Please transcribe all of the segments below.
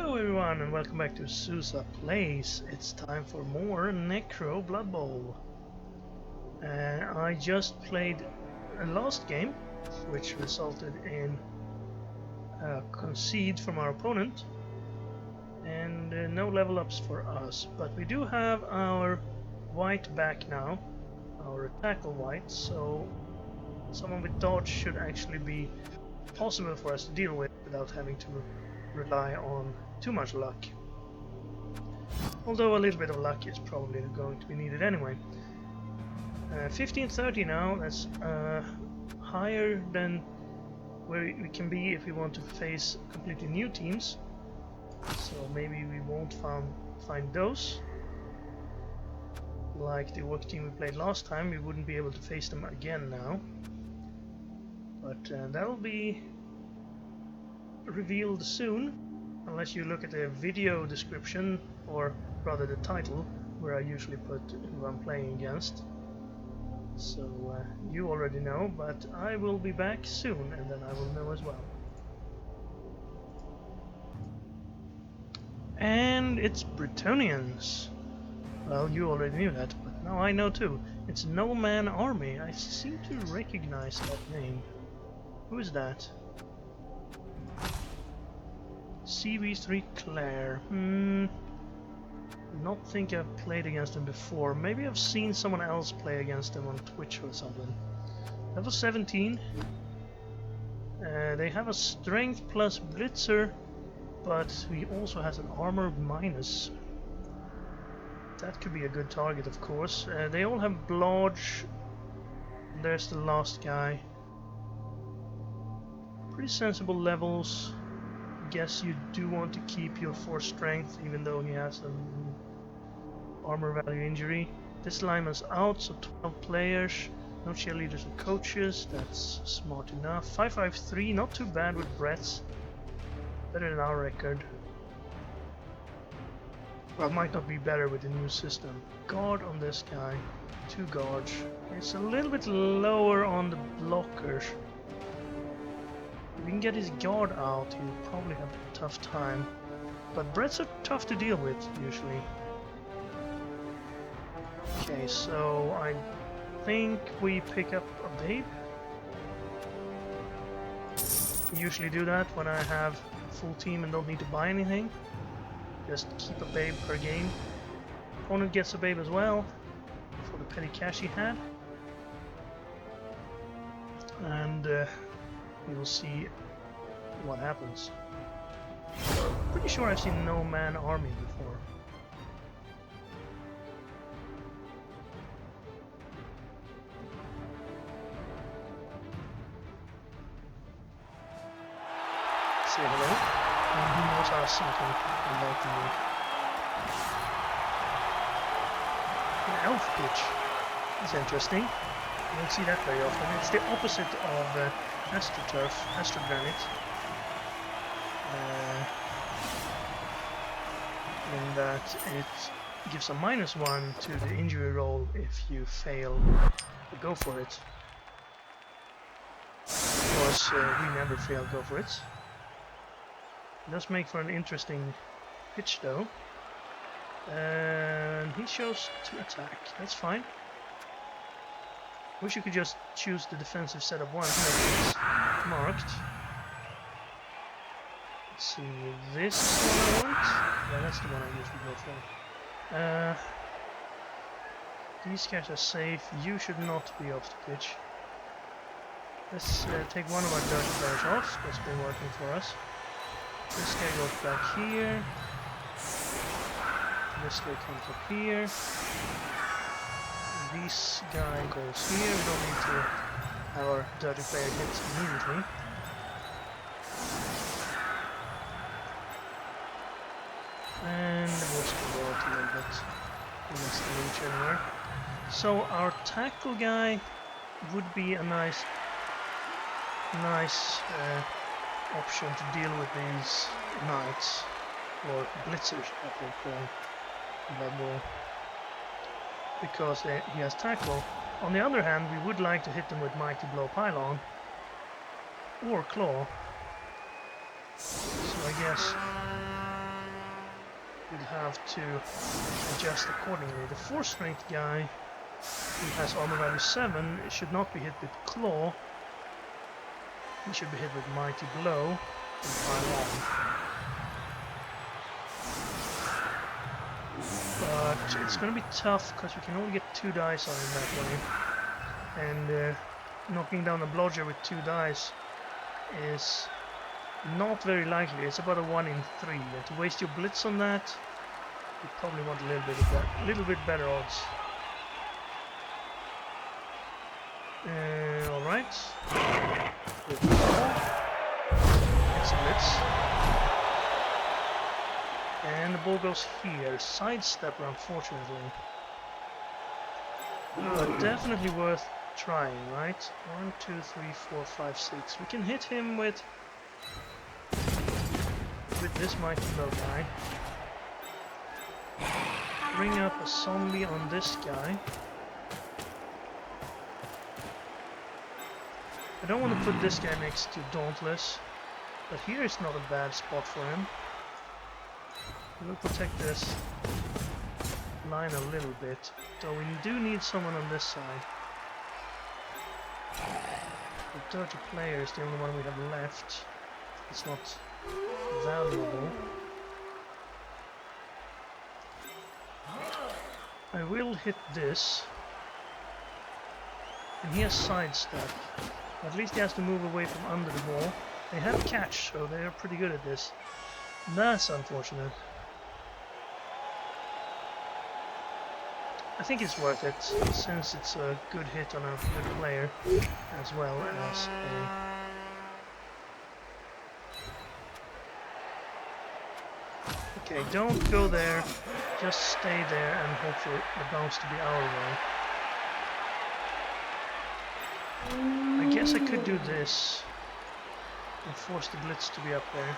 Hello everyone and welcome back to Sousa Plays. It's time for more Necro Blood Bowl. I just played a last game, which resulted in a concede from our opponent and no level ups for us. But we do have our white back now, our tackle white, so someone with dodge should actually be possible for us to deal with without having to rely on too much luck. Although a little bit of luck is probably going to be needed anyway. 1530 now, that's higher than where we can be if we want to face completely new teams. So maybe we won't find those. Like the work team we played last time, we wouldn't be able to face them again now. But that'll be revealed soon, unless you look at the video description, or rather the title, where I usually put who I'm playing against. So you already know, but I will be back soon and then I will know as well. And it's Bretonnians. Well, you already knew that, but now I know too. It's No Man Army. I seem to recognize that name. Who is that? CB3 Claire. Not think I've played against him before. Maybe I've seen someone else play against him on Twitch or something. Level 17. They have a strength plus blitzer, but he also has an armor minus. That could be a good target, of course. They all have blodge. There's the last guy. Pretty sensible levels. Guess you do want to keep your 4 strength, even though he has an armor value injury. This lineman's out, so 12 players, no cheerleaders or coaches. That's smart enough. 553, not too bad with Brett's. Better than our record. Well, might not be better with the new system. Guard on this guy, 2 guards. It's a little bit lower on the blockers. If we can get his guard out, he'll probably have a tough time. But Bretts are tough to deal with, usually. Okay, so I think we pick up a babe. I usually do that when I have a full team and don't need to buy anything. Just keep a babe per game. Opponent gets a babe as well, for the petty cash he had. And we will see what happens. Pretty sure I've seen No Man Army before. Say hello. And he knows us something about the an elf pitch. That's interesting. You don't see that very often. It's the opposite of AstroTurf, Astrogranite. In that it gives a -1 to the injury roll if you fail to go for it. Of course, we never fail go for it. It does make for an interesting pitch though. And he chose to attack. That's fine. Wish you could just choose the defensive set of 1 here, marked. Let's see, this is the one I want. Yeah, that's the one I usually go for. These guys are safe. You should not be off the pitch. Let's take one of our dirty players off. That's been working for us. This guy goes back here. This guy comes up here. This guy goes here. We don't need to have our dirty player hit immediately. And we'll scroll out a little bit. He wants to reach anywhere. So our tackle guy would be a nice option to deal with these knights, or blitzers, I think, Blood Bowl, because he has tackle. On the other hand, we would like to hit them with Mighty Blow Pylon or Claw. So I guess we'll have to adjust accordingly. The 4 strength guy, who has armor value 7, should not be hit with claw. He should be hit with mighty blow and pile on. But it's gonna be tough because we can only get 2 dice on him that way. And knocking down a blodger with 2 dice is not very likely. It's about a 1 in 3. And to waste your blitz on that, you probably want a little bit better odds. Alright. It's a blitz. And the ball goes here. Sidestepper, unfortunately. But definitely worth trying, right? 1, 2, 3, 4, 5, 6. We can hit him with this mighty blow guy. Bring up a zombie on this guy. I don't want to put this guy next to Dauntless, but here is not a bad spot for him. We'll protect this line a little bit, though we do need someone on this side. The dirty player is the only one we have left. It's not valuable. I will hit this, and he has sidestep. At least he has to move away from under the wall. They have catch, so they are pretty good at this. That's unfortunate. I think it's worth it, since it's a good hit on a good player, as well as a... Okay, don't go there, just stay there and hope for the bounce to be our way. I guess I could do this and force the blitz to be up there.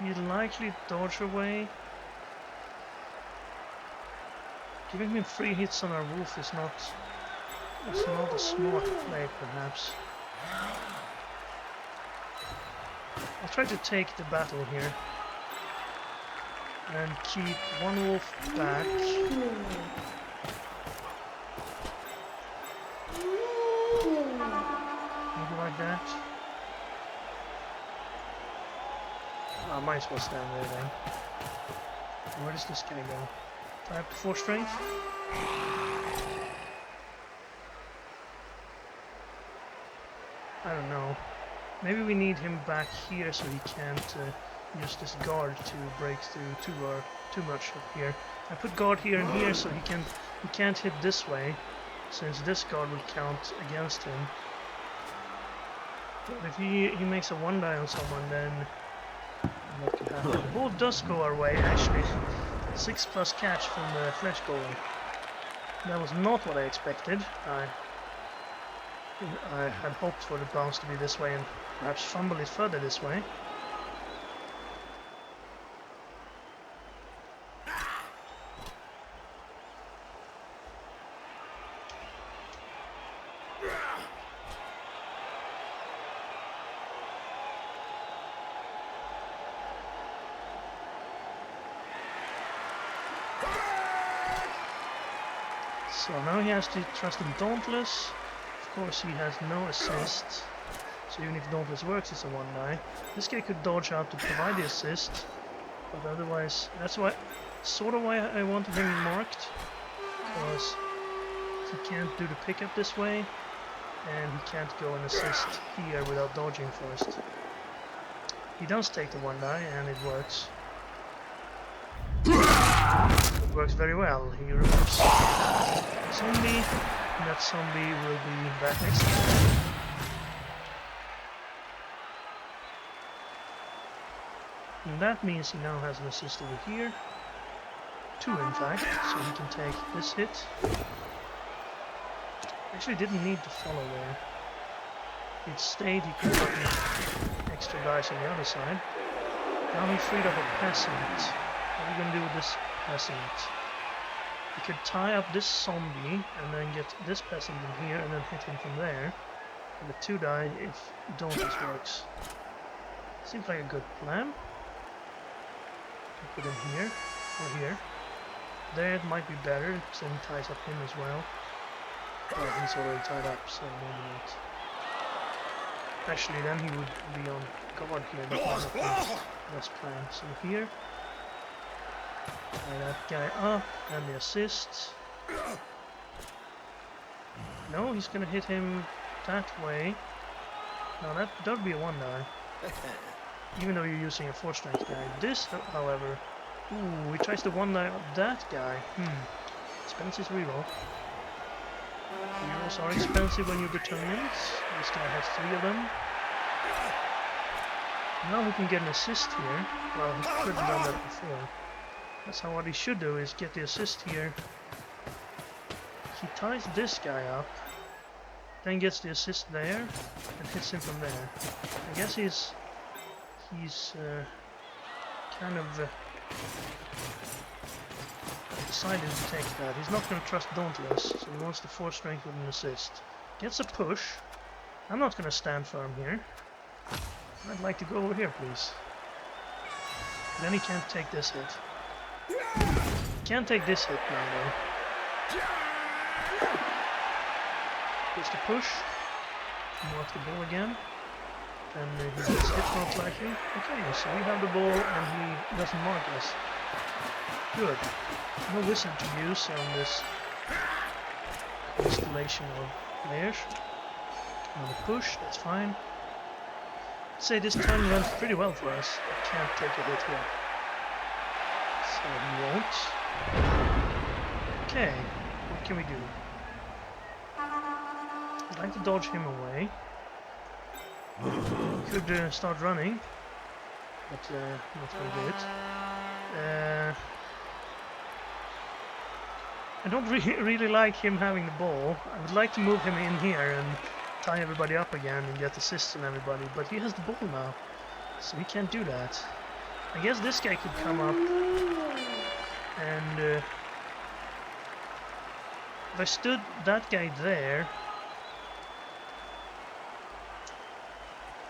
He'd likely dodge away. Giving him 3 hits on our wolf is not a smart play, perhaps. I'll try to take the battle here and keep one wolf back. Maybe like that. I might as well stand there then. Where does this guy go? Do I have to 4 strength? I don't know. Maybe we need him back here so he can't use this guard to break through too much up here. I put guard here and here so he can't hit this way, since this guard will count against him. But if he makes a 1 die on someone, then what could happen? The ball does go our way, actually. 6+ catch from the flesh golem. That was not what I expected. I had hoped for the bounce to be this way and perhaps fumble it further this way. So now he has to trust in Dauntless. Of course, he has no assist, so even if Dauntless works, it's a 1 die. This guy could dodge out to provide the assist, but otherwise, that's why I wanted him marked, because he can't do the pickup this way, and he can't go and assist here without dodging first. He does take the 1 die, and it works. It works very well. He removes zombie, and that zombie will be back next time. And that means he now has an assist over here. 2 in fact, so he can take this hit. Actually didn't need to follow there. If he'd stayed, he could have gotten extra dice on the other side. Now he freed up a peasant. What are we going to do with this peasant? We could tie up this zombie and then get this peasant in here and then hit him from there. With 2 die if Dauntless works. Seems like a good plan. Put him here, or here. There it might be better, because then he ties up him as well. Well, he's already tied up, so maybe not. Actually, then he would be on guard here. That might not be the best plan. So here, tie that guy up, and the assist. No, he's gonna hit him that way. No, that would be a 1-die. Even though you're using a 4-strength guy. This, however, ooh, he tries to 1-die that guy. Expensive reroll. Heroes are expensive when you're Bretonnians. This guy has 3 of them. Now he can get an assist here. Well, he could have done that before. That's how what he should do, is get the assist here. He ties this guy up, then gets the assist there, and hits him from there. I guess he's kind of decided to take that. He's not going to trust Dauntless, so he wants the 4-strength with an assist. Gets a push. I'm not going to stand firm here. I'd like to go over here, please. Then he can't take this hit. Can't take this hit now, though. Gets the push. Mark the ball again. And he gets hit most likely. Okay, so we have the ball and he doesn't mark us. Good. No wizard to use on this constellation of players. Another push, that's fine. I'd say this turn runs pretty well for us. I can't take a hit here. So he won't. Okay, what can we do? I'd like to dodge him away. Could start running, but not going to do it. I don't really like him having the ball. I would like to move him in here and tie everybody up again and get assists on everybody, but he has the ball now, so he can't do that. I guess this guy could come up and if I stood that guy there,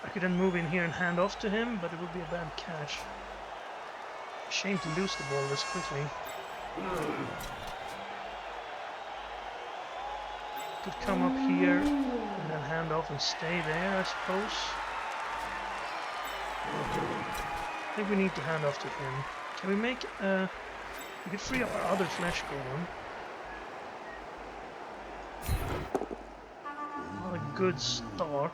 I could then move in here and hand off to him, but it would be a bad catch. Shame to lose the ball this quickly. Could come up here and then hand off and stay there, I suppose. I think we need to hand off to him. Can we make we could free up our other flesh golem. Not a good start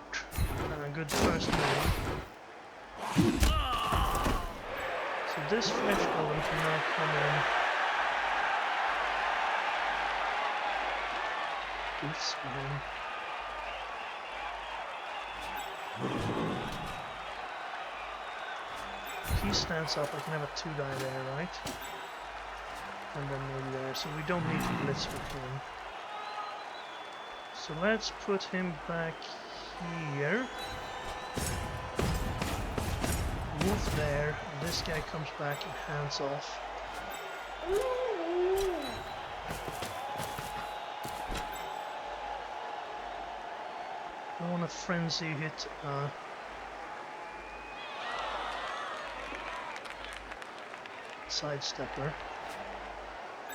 and a good first move. So this flesh golem can now come in. This one. If he stands up, I can have a 2-die there, right? And then maybe there, so we don't need to blitz with him. So let's put him back here. Wolf there, and this guy comes back and hands off. I want a frenzy hit sidestepper.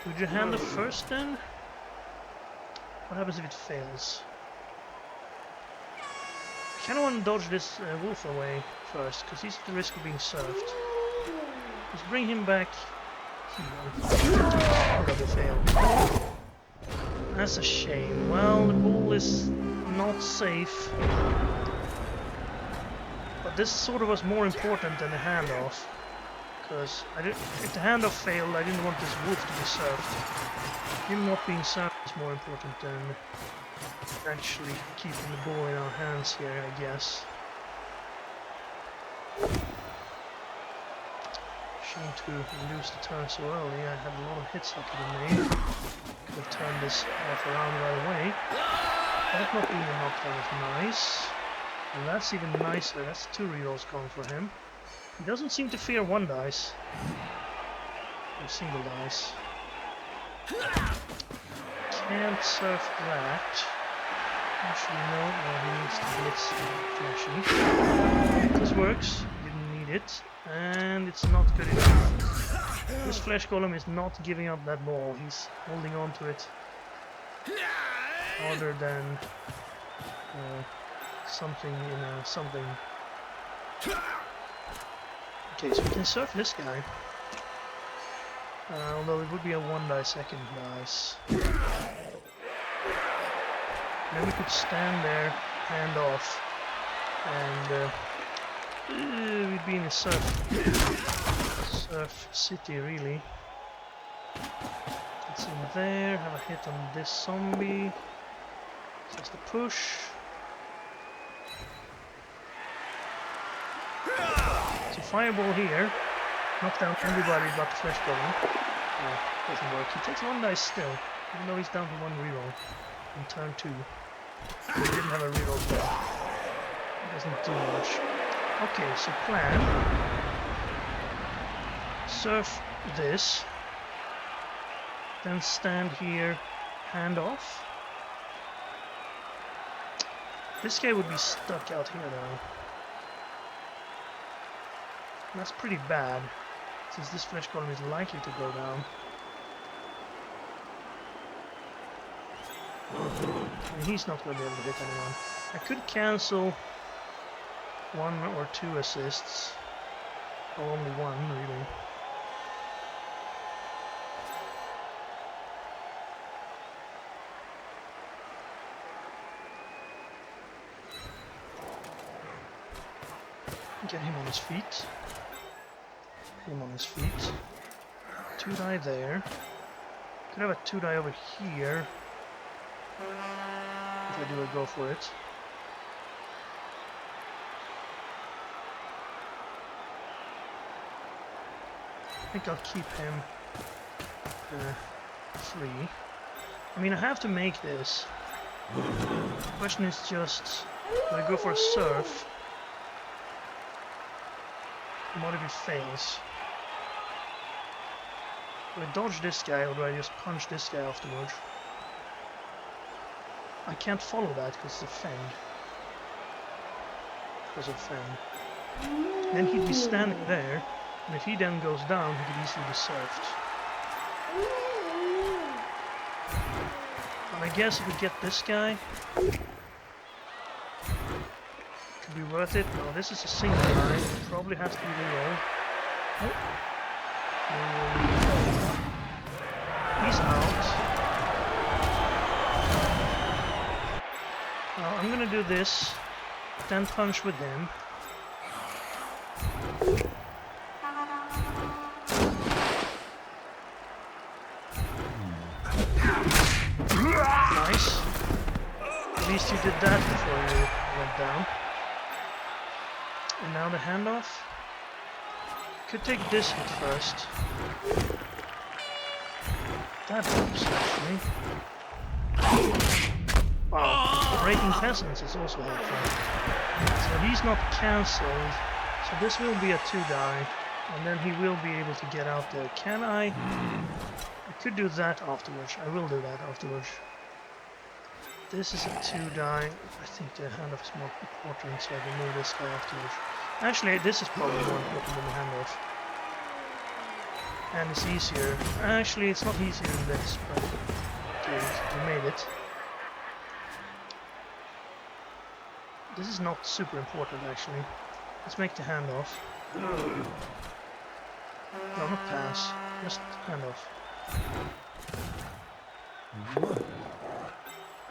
Would you hand the first then? What happens if it fails? I kinda want to dodge this wolf away first, because he's at the risk of being served. Let's bring him back here. Oh, that failed. That's a shame. Well, the ball is not safe. But this sort of was more important than the handoff. Because if the handoff failed, I didn't want this wolf to be served. Him not being served is more important than actually keeping the ball in our hands here, I guess. Shame to lose the turn so early. I had a lot of hits I could have made. Could have turned this off around right away. That not being a knockdown is nice. And that's even nicer. That's 2 rerolls gone for him. He doesn't seem to fear 1 dice. Or single dice. Can't surf that. Actually, no, he needs to blitz flashy. This works. Didn't need it. And it's not good enough. This flesh golem is not giving up that ball. He's holding on to it harder than something in a something. Okay, so we can surf this guy. Although it would be a 1 die second dice. Then we could stand there, hand off, and we'd be in a surf city, really. It's in there, have a hit on this zombie. Just a push. So fireball here, knock down everybody but the flesh golem. Doesn't work. He takes 1 die still, even though he's down to 1 reroll in turn 2. He didn't have a reroll there. It doesn't do much. Okay, so plan. Surf this. Then stand here, hand off. This guy would be stuck out here though. That's pretty bad, since this flesh golem is likely to go down. And he's not going to be able to hit anyone. I could cancel 1 or 2 assists. Or only 1, really. Get him on his feet. Him on his feet. 2 die there. Could have a 2 die over here. If I do a go for it. I think I'll keep him free. I mean, I have to make this. The question is just, do I go for a surf? What if he fails? Do I dodge this guy or do I just punch this guy afterwards? I can't follow that because it's a fend. Because of fend. Then he'd be standing there, and if he then goes down, he could easily be surfed. But I guess if we get this guy, could be worth it. No, this is a single guy. Probably has to be rerolled. He's out. Now I'm gonna do this, then punch with him. Nice. At least you did that before you went down. And now the handoff. Could take this hit first. That helps, actually. Wow, breaking peasants is also helpful. So he's not cancelled. So this will be a 2 die. And then he will be able to get out there. Can I? I could do that afterwards. I will do that afterwards. This is a 2 die. I think the handoff is more important, so I can move this guy afterwards. Actually, this is probably more important than the handoff. And it's easier. Actually, it's not easier than this, but okay, we made it. This is not super important, actually. Let's make the handoff. No, not pass. Just handoff.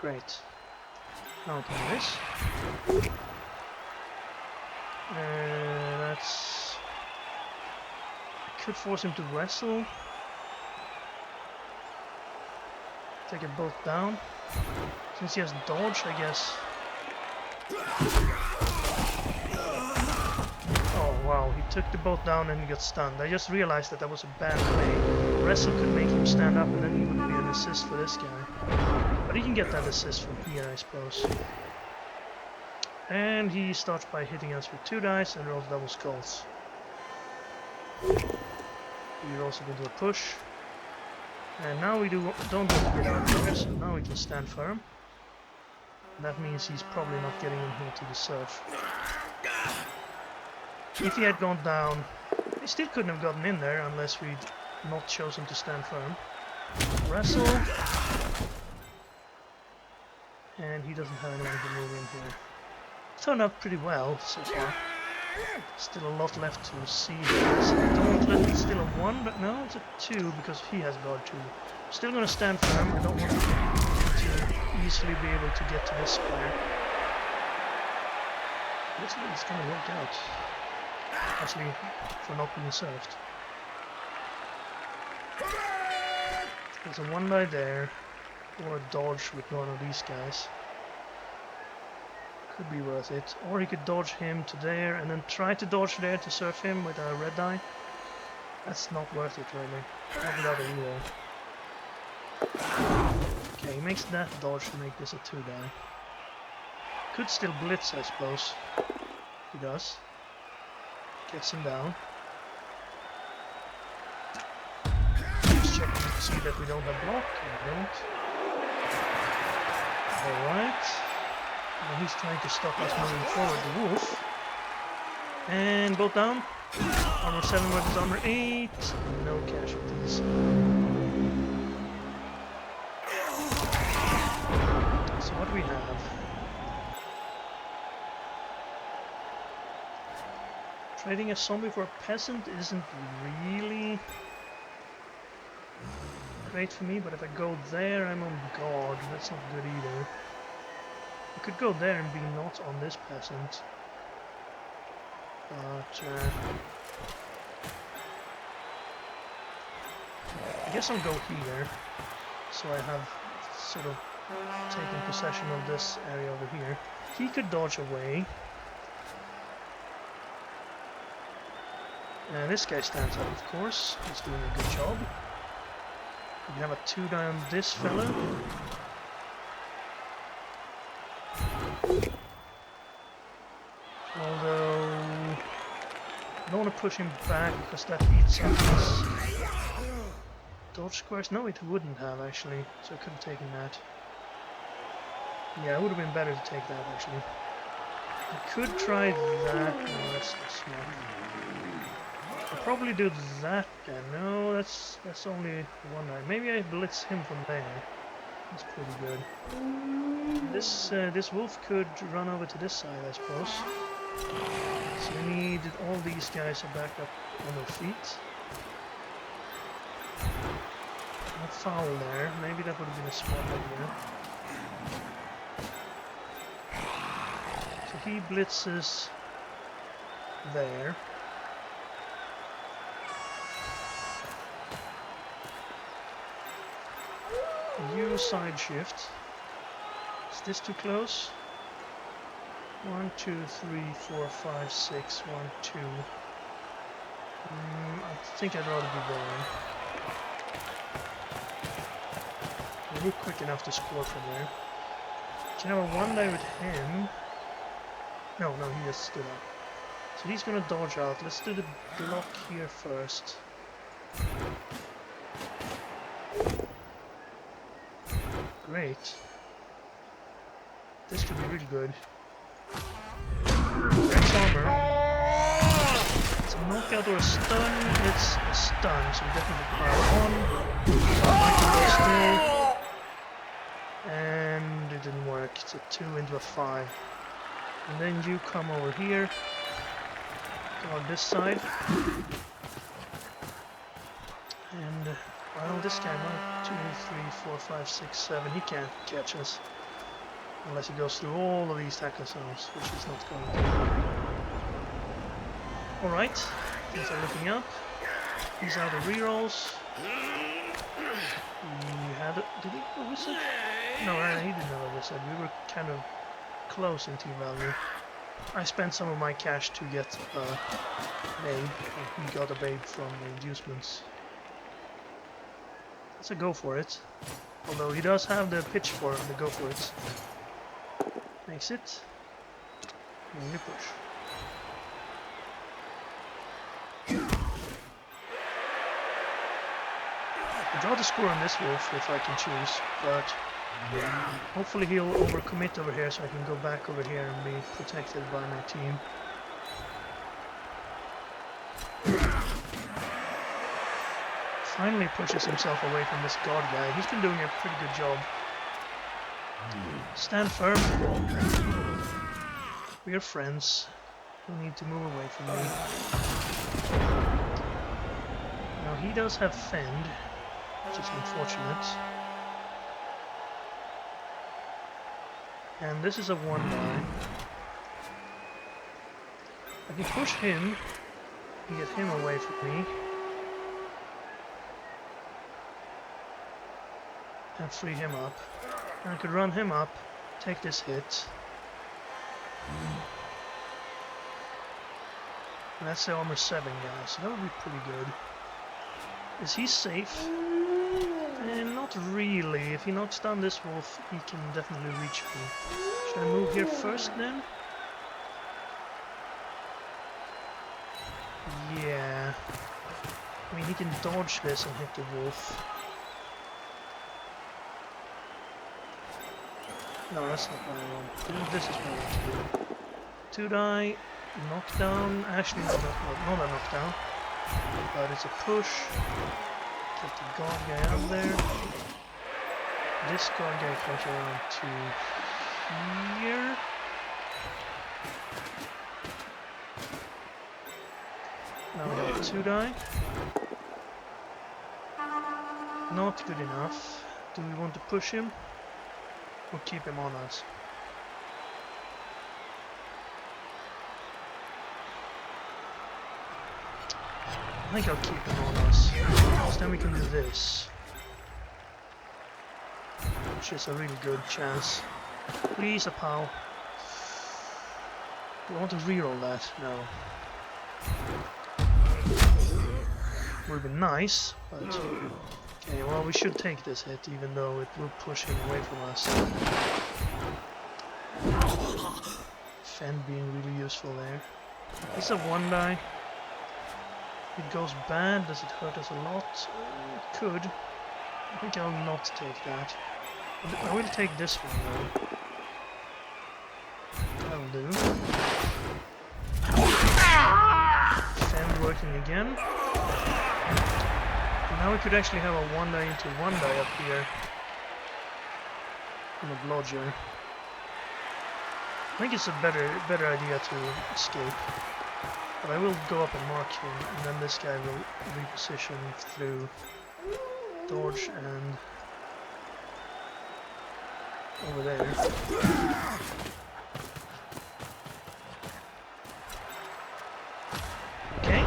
Great. Now we can do this. That's... I could force him to wrestle. Take it both down. Since he has dodge, I guess. Oh wow, he took the boat down and he got stunned. I just realized that that was a bad play. Wrestle could make him stand up and then he would be an assist for this guy. But he can get that assist from here, I suppose. And he starts by hitting us with 2 dice and rolls double skulls. We also do a push. And now we don't get out there, so now we can stand firm. And that means he's probably not getting in here to the surf. If he had gone down, he still couldn't have gotten in there unless we'd not chosen to stand firm. Wrestle. And he doesn't have anyone to move in here. Turned out pretty well so far. Still a lot left to see here. So Gauntlet is still a 1, but no, it's a 2 because he has guard 2. Still gonna stand firm. I don't want to easily be able to get to this square. Looks like it's gonna work out. Actually, for not being served. There's a 1 die there, or a dodge with one of these guys. Could be worth it. Or he could dodge him to there and then try to dodge there to serve him with a red die. That's not worth it really. Not without a hero. Okay, he makes that dodge to make this a 2 die. Could still blitz, I suppose. He does. Gets him down. Just checking to see that we don't have block. We don't. Alright. Now he's trying to stop us moving forward, the wolf. And both down. Armor 7 versus armor 8. No casualties. So what do we have? Trading a zombie for a peasant isn't really great for me, but if I go there I'm on guard. That's not good either. I could go there and be not on this peasant. But I guess I'll go here. So I have sort of taken possession of this area over here. He could dodge away. And this guy stands up, of course. He's doing a good job. We have a 2 die on this fellow. Although I don't want to push him back because that eats up his dodge squares. No, it wouldn't have actually, so I could have taken that. Yeah, it would have been better to take that actually. I could try that. No, that's not. I'll probably do that guy. No, that's only 1 die. Maybe I blitz him from there. That's pretty good. This wolf could run over to this side, I suppose. So we need all these guys are back up on their feet. No foul there. Maybe that would have been a smart idea. So he blitzes there. You side shift. Is this too close? 1, 2, 3, 4, 5, 6, 1, 2. I think I'd rather be there. We're quick enough to score from there. Can I have a 1 die with him? No, he just stood up. So he's gonna dodge out. Let's do the block here first. Great. This could be really good. Breaks armor. It's a knockout or a stun. It's a stun, so we definitely power on. And it didn't work. It's a 2 into a 5. And then you come over here. Guard this side. And well, this guy, 1, 2, 3, 4, 5, 6, 7. He can't catch us. Unless he goes through all of these tackle zones, which is not going to. Alright, things are looking up. He's out of rerolls. He had a, did he have a wizard? No, he didn't have a wizard. We were kind of close in team value. I spent some of my cash to get a babe, and he got a babe from the inducements. So go for it. Although he does have the pitch for him to go for it. Makes it. And you push. I'd rather score on this wolf if I can choose, but hopefully he'll overcommit over here so I can go back over here and be protected by my team. Finally pushes himself away from this guard guy. He's been doing a pretty good job. Stand firm. We are friends. You need to move away from me. Now he does have Fend, which is unfortunate. And this is a 1-die. I can push him and get him away from me. And free him up. And I could run him up, take this hit. And that's the armor 7 guy, so that would be pretty good. Is he safe? Not really. If he knocks down this wolf, he can definitely reach me. Should I move here first then? Yeah. I mean, he can dodge this and hit the wolf. No, that's not what I want. This is what I want to do. 2-die, knockdown. Actually, not a knockdown. But it's a push. Get the guard guy out there. This guard guy comes around to here. Now we have a 2-die. Not good enough. Do we want to push him? Or keep him on us? I think I'll keep him on us. Because then we can do this. Which is a really good chance. Please, a POW. Do I want to reroll that? No. Would have been nice, but... Okay, well, we should take this hit, even though it will push him away from us. Fend being really useful there. It's a 1-die. It goes bad. Does it hurt us a lot? It could. I think I'll not take that. I will take this one though. That'll do. Fend working again. And now we could actually have a 1-die into 1-die up here. On a blodger. I think it's a better idea to escape. But I will go up and mark him, and then this guy will reposition through dodge and over there. Okay.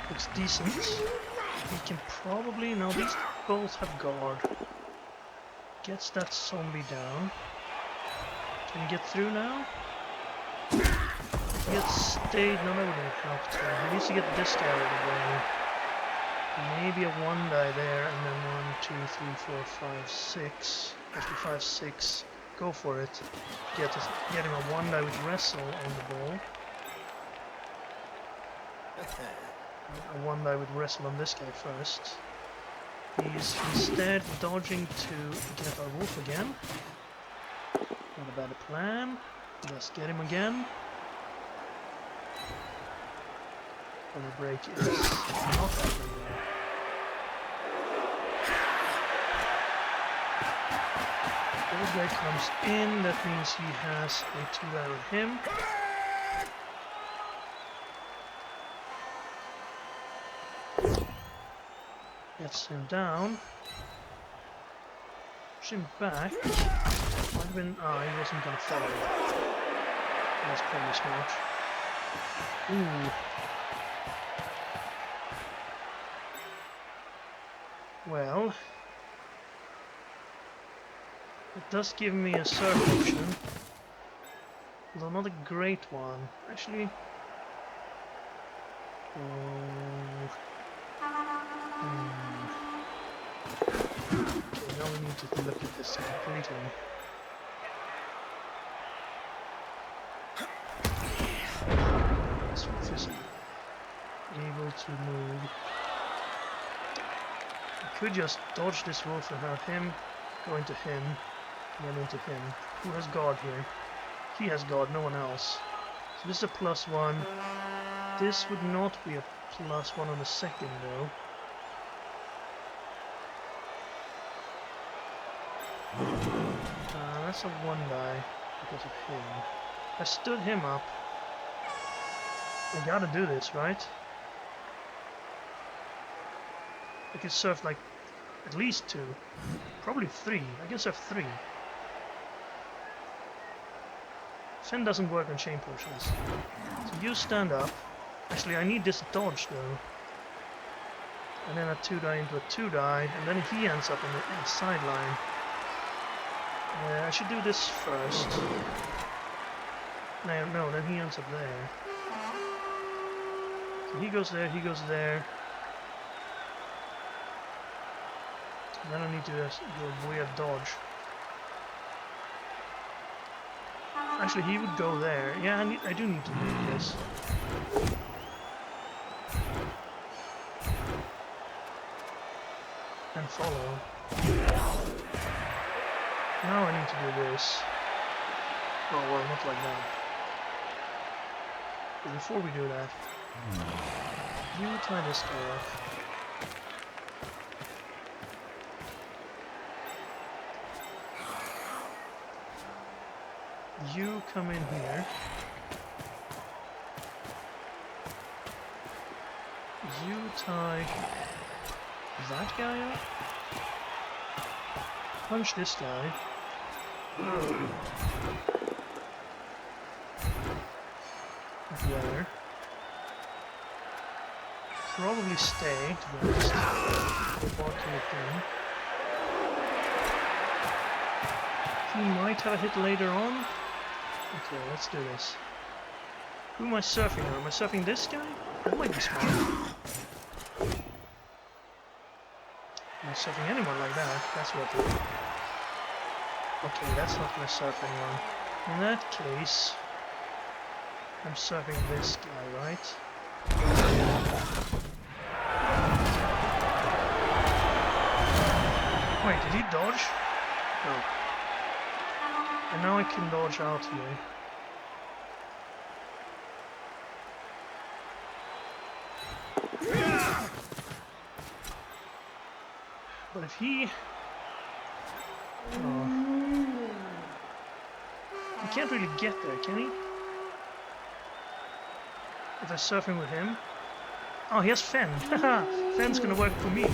Looks decent. We can probably... No, these both have guard. Gets that zombie down. Can we get through now? He gets stayed, no, that wouldn't help too. He needs to get this guy out of the way. Maybe a 1-die there, and then 1, 2, 3, 4, 5, 6. Actually 5, 6. Go for it. Get him a 1-die with wrestle on the ball. A 1-die with wrestle on this guy first. He's instead dodging to get our wolf again. Not a bad plan. Let's get him again. And the break is not happening there. Old guy comes in, that means he has a 2-die with him. Gets him down. Push him back. Might have been... Ah, he wasn't gonna follow. That's probably smart. Ooh. Well, it does give me a surf option, although not a great one. Actually, okay, now we need to look at this completely. This wolf is able to move. I could just dodge this wolf and have him go into him, and then into him. Who has guard here? He has guard, no one else. So this is a +1. This would not be a +1 on the second though. That's a 1 die because of him. I stood him up. I gotta do this, right? I can surf like at least 2. Probably 3. I can surf 3. Fen doesn't work on chain potions. So you stand up. Actually, I need this dodge though. And then a 2 die into a 2 die, and then he ends up on the sideline. I should do this first. No, then he ends up there. So he goes there, he goes there. And then I need to do a weird dodge. Actually, he would go there. Yeah, I do need to do this. And follow. Now I need to do this. Oh well, not like that. But before we do that, you tie this guy up. You come in here. You tie that guy up. Punch this guy. There. Probably stay, to be honest. Walk in. He might have a hit later on. Okay, let's do this. Who am I surfing now? Am I surfing this guy? That might be smart. Am I surfing anyone like that? That's what I do. Okay, that's not gonna surf anyone. In that case, I'm surfing this guy, right? Wait, did he dodge? No. And now I can dodge out here. But if he... Oh. He can't really get there, can he? If I surf him with him? Oh, he has Fen. Haha! Fen's gonna work for me.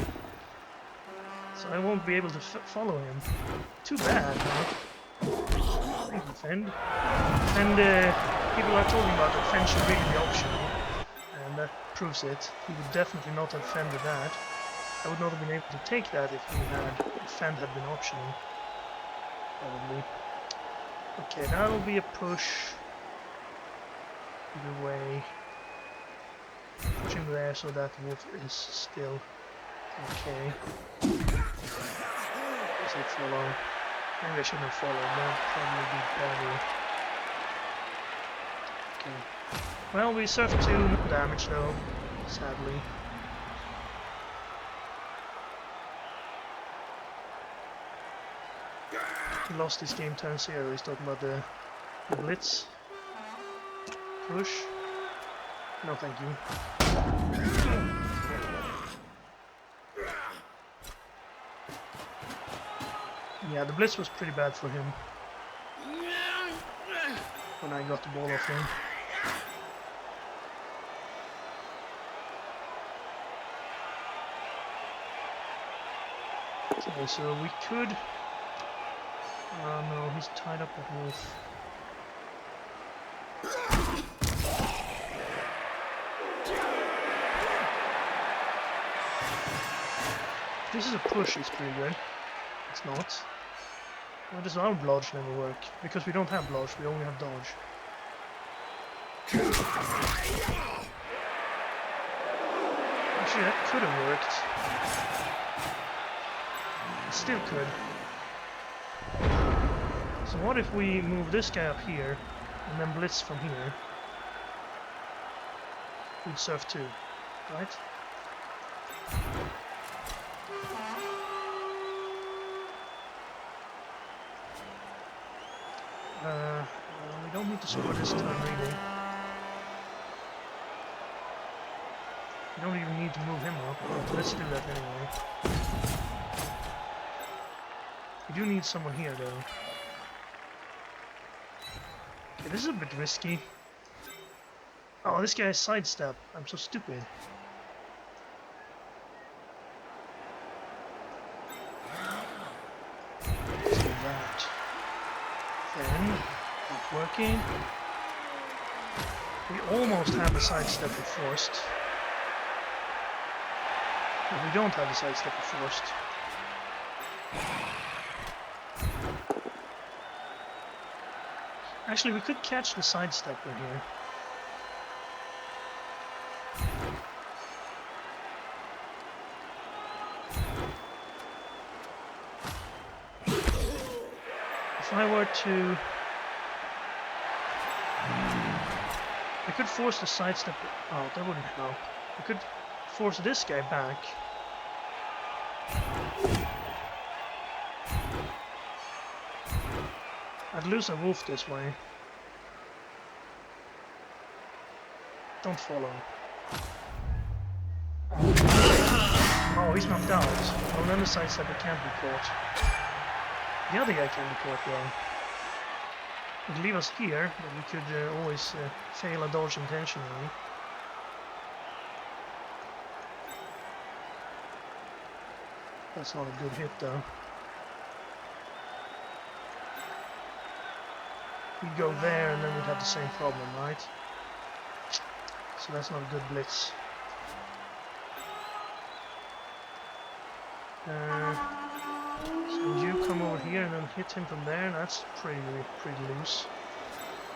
So I won't be able to follow him. Too bad, huh? Thank you, Fen. And people are talking about that Fen should really be optional. And that proves it. He would definitely not have Fen with that. I would not have been able to take that if Fen had been optional. Probably. Okay, that'll be a push. Either way. Push him there so that wolf is still okay. Does it follow? Maybe I shouldn't follow, that would probably be better. Okay. Well, we surfed 2, no damage though, sadly. He lost his game turn 0, he's talking about the blitz. Push. No, thank you. Yeah, the blitz was pretty bad for him. When I got the ball off him. Okay, so we could... no, he's tied up with wolf. This is a push, it's pretty good. It's not. Why does our blodge never work? Because we don't have blodge, we only have dodge. Actually, that could have worked. It still could. So what if we move this guy up here, and then blitz from here? We'd surf 2, right? We don't need to score this turn, really. You don't even need to move him up. Let's do that anyway. We do need someone here though. Okay, this is a bit risky. Oh, this guy's sidestep. I'm so stupid. Let's do that. Then, not working. We almost have the sidestep forced. But we don't have the sidestep forced. Actually, we could catch the sidestepper here. If I were to... I could force the sidestepper... Oh, that wouldn't help. I could force this guy back. I'd lose a wolf this way. Don't follow. Oh, he's knocked out. Well, then the sidestepper can't be caught. The other guy can be caught though. It'd leave us here, but we could always fail a dodge intentionally. That's not a good hit though. We'd go there and then we'd have the same problem, right? So that's not a good blitz. So you come over here and then hit him from there, and that's pretty loose.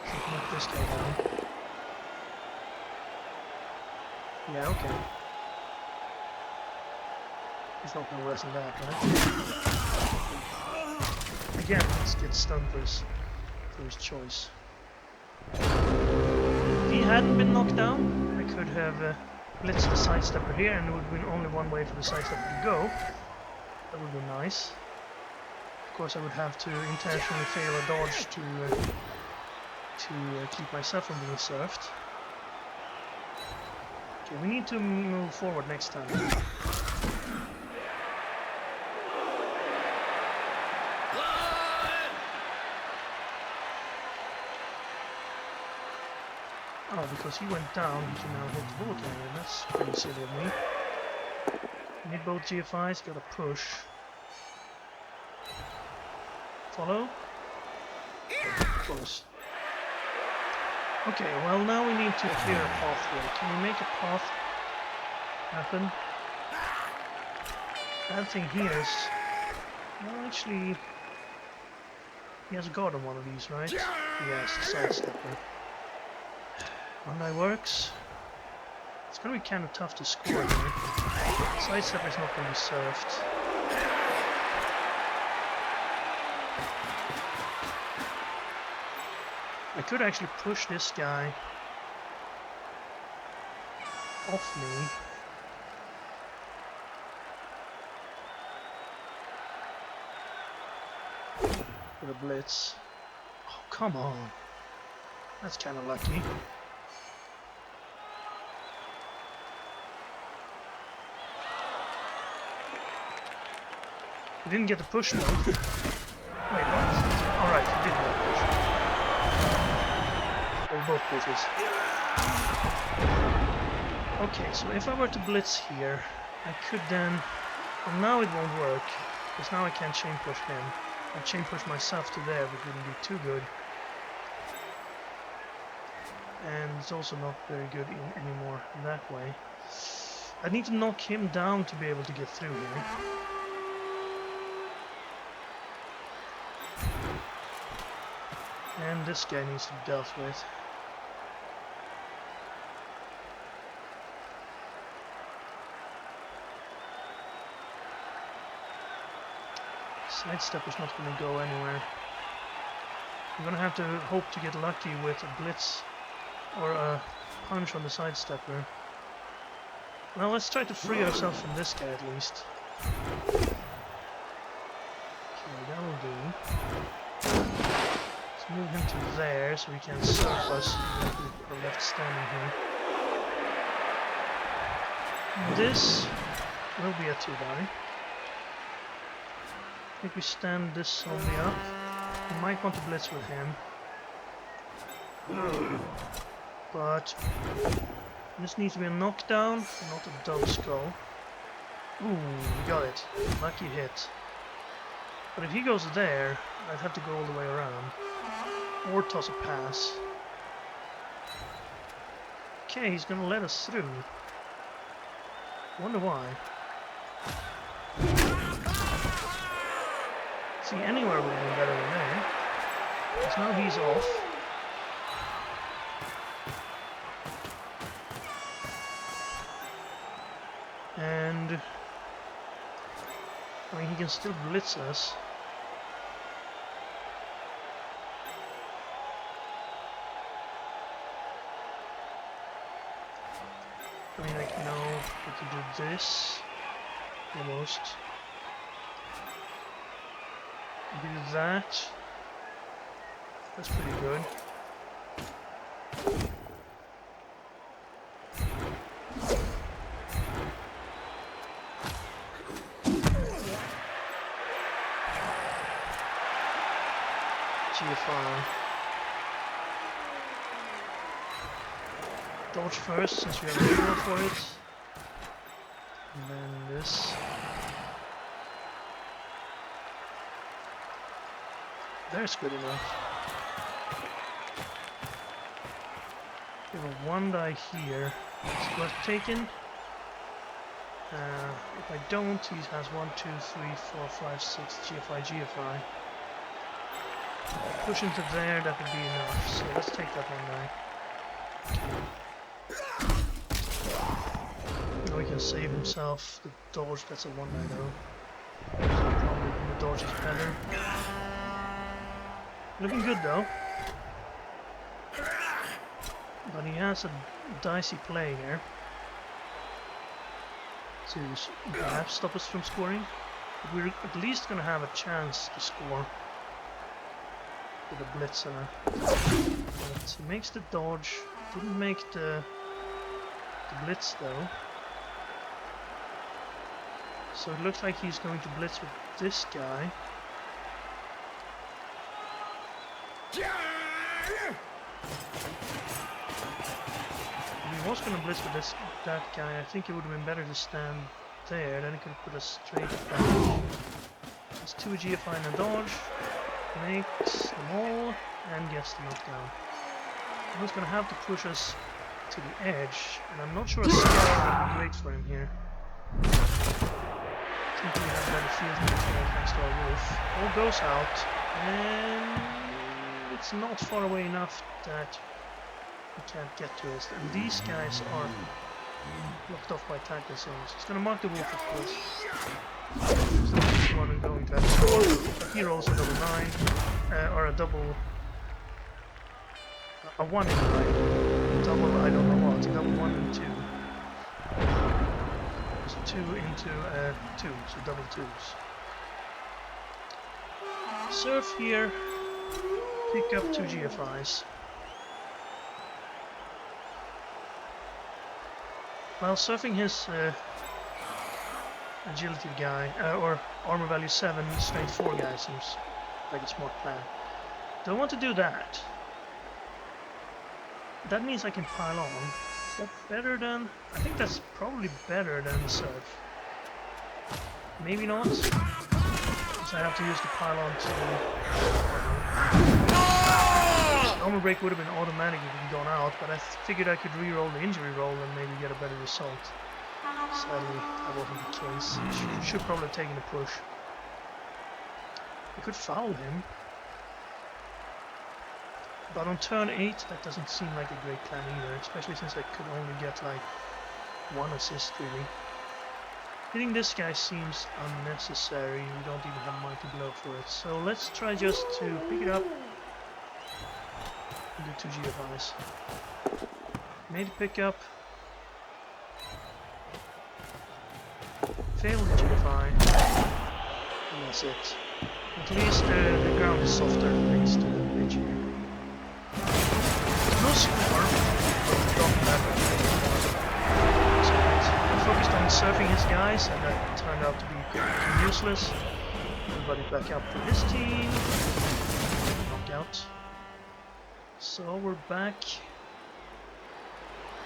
So knock this guy down. Yeah, okay. He's not gonna wrestle that, right? Again, let's get stunned for his choice. If he hadn't been knocked down, I could have blitzed the sidestepper here, and there would have been only one way for the sidestepper to go. That would be nice. Of course, I would have to intentionally fail a dodge to keep myself from being surfed. Okay, we need to move forward next time. Oh, because he went down, he can now hit the bullet area. That's pretty silly of me. Need both GFIs, gotta push. Follow? Of course. Okay, well now we need to clear a pathway. Can we make a path happen? Bad thing here is... Well, actually... He has a guard on one of these, right? Yes, the sidestepper. When that works... It's gonna be kind of tough to score here. Sidestepper is not gonna be surfed. I could actually push this guy off me. With a blitz. Oh, come on. That's kind of lucky. He didn't get the push though. Wait, what? Alright, he did get a push. Or both pushes. Okay, so if I were to blitz here, I could then... Well, now it won't work, because now I can't chain push him. I chain push myself to there, but wouldn't be too good. And it's also not very good anymore that way. I need to knock him down to be able to get through here. And this guy needs to be dealt with. Sidestep is not going to go anywhere. I'm going to have to hope to get lucky with a blitz or a punch on the sidestepper. Well, let's try to free ourselves from this guy at least. Okay, that will do. Let's move him to there so he can surf us if we're left standing here. This will be a 2-die. I think we stand this zombie up. We might want to blitz with him. But this needs to be a knockdown, not a double skull. Ooh, we got it. Lucky hit. But if he goes there, I'd have to go all the way around. Or toss a pass. Okay, he's gonna let us through. Wonder why. See, anywhere would have been better than there. Because now he's off. And I mean, he can still blitz us. I mean, like, no, we can do this. Almost. Do that. That's pretty good. GFR. Dodge first, since we have a reroll for it. And then this. There's good enough. We have a 1-die here. It's worth taking. If I don't, he has 1, 2, 3, 4, 5, 6 GFI, GFI. Push into there, that would be enough. So let's take that 1-die. Now he can save himself. The dodge, that's a 1-die though. So probably the dodge is better. Looking good though. But he has a dicey play here. To perhaps stop us from scoring. But we're at least gonna have a chance to score with a blitzer. But he makes the dodge. Didn't make the blitz though. So it looks like he's going to blitz with this guy. If he was going to blitz with that guy, I think it would have been better to stand there, then he could have put us straight back. It's 2 GFI and a dodge, makes them all, and gets the knockdown. He's going to have to push us to the edge, and I'm not sure a scar would be great for him here. I think we have better field control thanks to our roof. All goes out, and it's not far away enough that we can't get to us. And these guys are blocked off by tackle zones. He's going to mark the wolf, of course. So this one is going to have to score. He rolls a double 9, or a double... a 1 in the right. Double, I don't know what. Double 1 and 2. So 2 into 2, so double 2s. Surf here. Pick up 2 GFIs. While surfing his agility guy, or armor value 7, strength 4 guy seems like a smart plan. Don't want to do that. That means I can pile on. Is that better than... I think that's probably better than the surf. Maybe not. Because I have to use the pile on to... Armor break would have been automatic if it had gone out, but I figured I could re-roll the injury roll and maybe get a better result. Sadly, that wasn't the case. Should probably have taken a push. I could foul him. But on turn 8, that doesn't seem like a great plan either, especially since I could only get like 1 assist really. Hitting this guy seems unnecessary, we don't even have Mighty Blow for it. So let's try just to pick it up and do 2 GFIs. Made a pickup. Failed the GFI. And that's it. At least the ground is softer thanks to the bridge here. No score, but we got that. So we'll focus surfing his guys, and that turned out to be useless. Everybody back up for his team. Knockout. So we're back.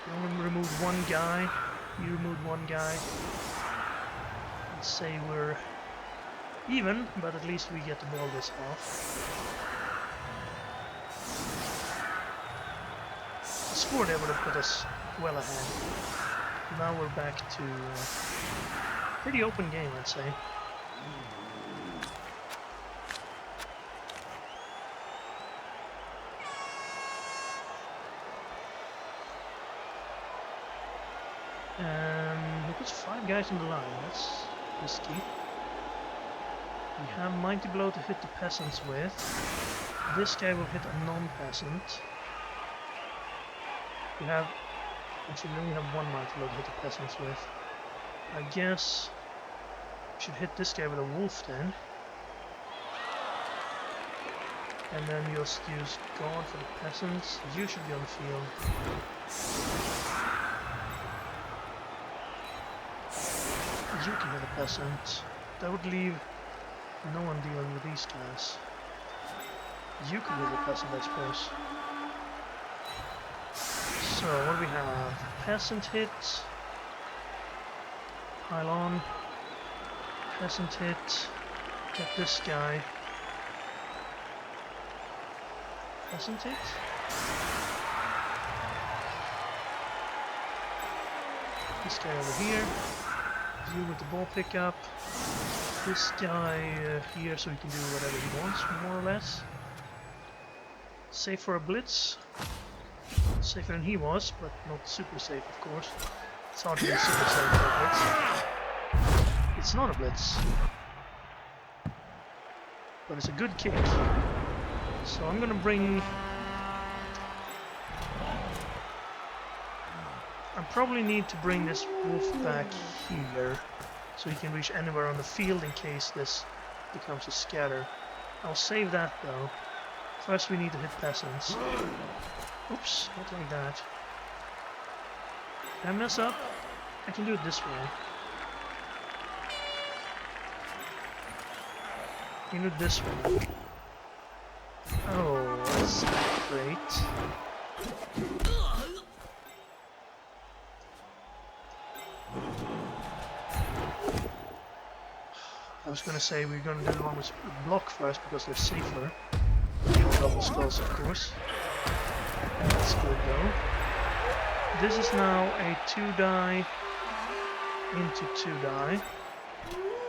We only removed one guy. You removed one guy. Let's say we're even, but at least we get to ball this off. The score there would have put us well ahead. Now we're back to pretty open game, I'd say. We put 5 guys on the line, that's risky. We have Mighty Blow to hit the peasants with. This guy will hit a non-peasant. We have... Actually, we only have one Mighty Blow to hit the peasants with. I guess... we should hit this guy with a wolf then. And then just use guard for the peasants. You should be on the field. You can hit a peasant. That would leave no one dealing with these guys. You can hit a peasant, I suppose. So, what do we have? Peasant hit. Pile on. Peasant hit. Get this guy. Peasant hit. This guy over here. You with the ball pickup. This guy here so he can do whatever he wants, more or less. Safe for a blitz. Safer than he was, but not super safe, of course. It's hard to be super safe for a blitz. It's not a blitz. But it's a good kick. So I'm gonna bring... I probably need to bring this wolf back here, so he can reach anywhere on the field in case this becomes a scatter. I'll save that though. First we need to hit peasants. Oops, not like that. Did I mess up? I can do it this way. I can do it this way. Oh, that's great. I was gonna say we're gonna do the one with block first because they're safer. Double skulls, of course. That's good though. This is now a 2-die into 2-die,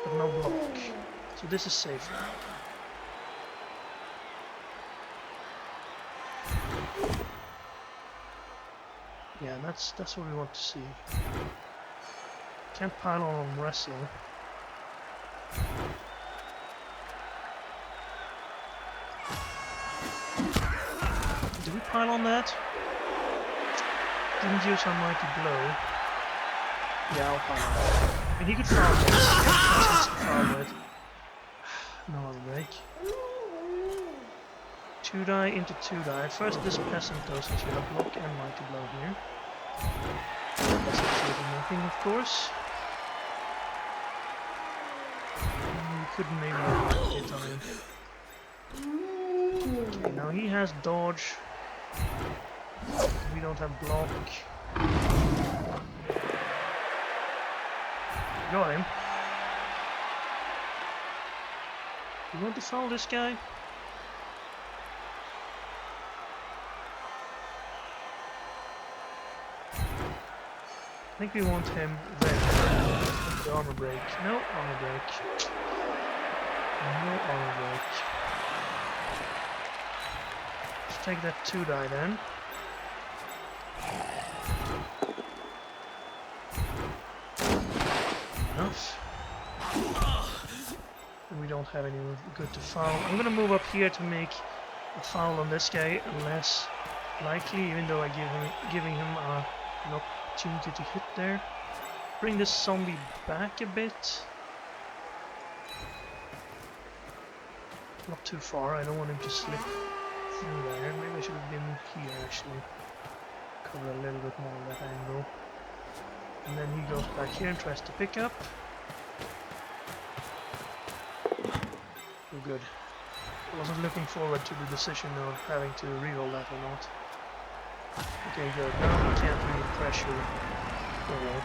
but no block. So this is safer. Yeah, that's what we want to see. Can't pile on wrestle. Did we pile on that? Didn't use our Mighty Blow. Yeah, I'll pile on that. I mean, he could foul this. That's foul it. No other break. 2-die into 2-die. First this peasant goes, since we have block and Mighty Blow here. That's absolutely nothing, of course. Couldn't maybe hit on him. Okay, now he has dodge. We don't have block. Got him. You want to foul this guy? I think we want him there. The armor break. No armor break. No armor break. Let's take that 2-die then. Enough. And we don't have any good to foul. I'm gonna move up here to make a foul on this guy less likely, even though I giving him an opportunity to hit there. Bring this zombie back a bit. Not too far, I don't want him to slip through there. Maybe I should have been here actually. Cover a little bit more of that angle. And then he goes back here and tries to pick up. Oh, good. I wasn't looking forward to the decision of having to reroll that or not. Okay, good. Now we can't really pressure the wall.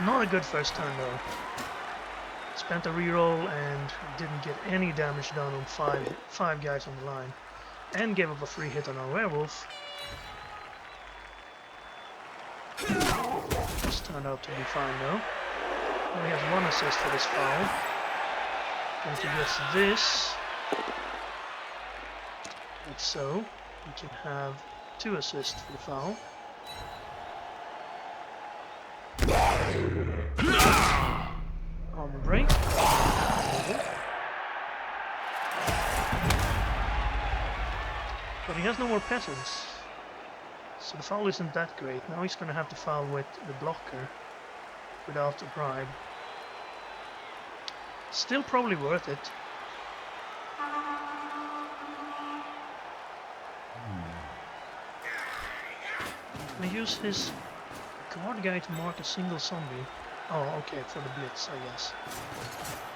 Not a good first turn though. Spent a reroll and didn't get any damage done on five guys on the line. And gave up a free hit on our werewolf. This turned out to be fine though. Only has one assist for this foul. And if he gets this, like so, we can have 2 assists for the foul. Armor break. But he has no more peasants, so the foul isn't that great. Now he's going to have to foul with the blocker without the bribe. Still probably worth it. I use his guard guy to mark a single zombie. Oh, okay, for the blitz, I guess.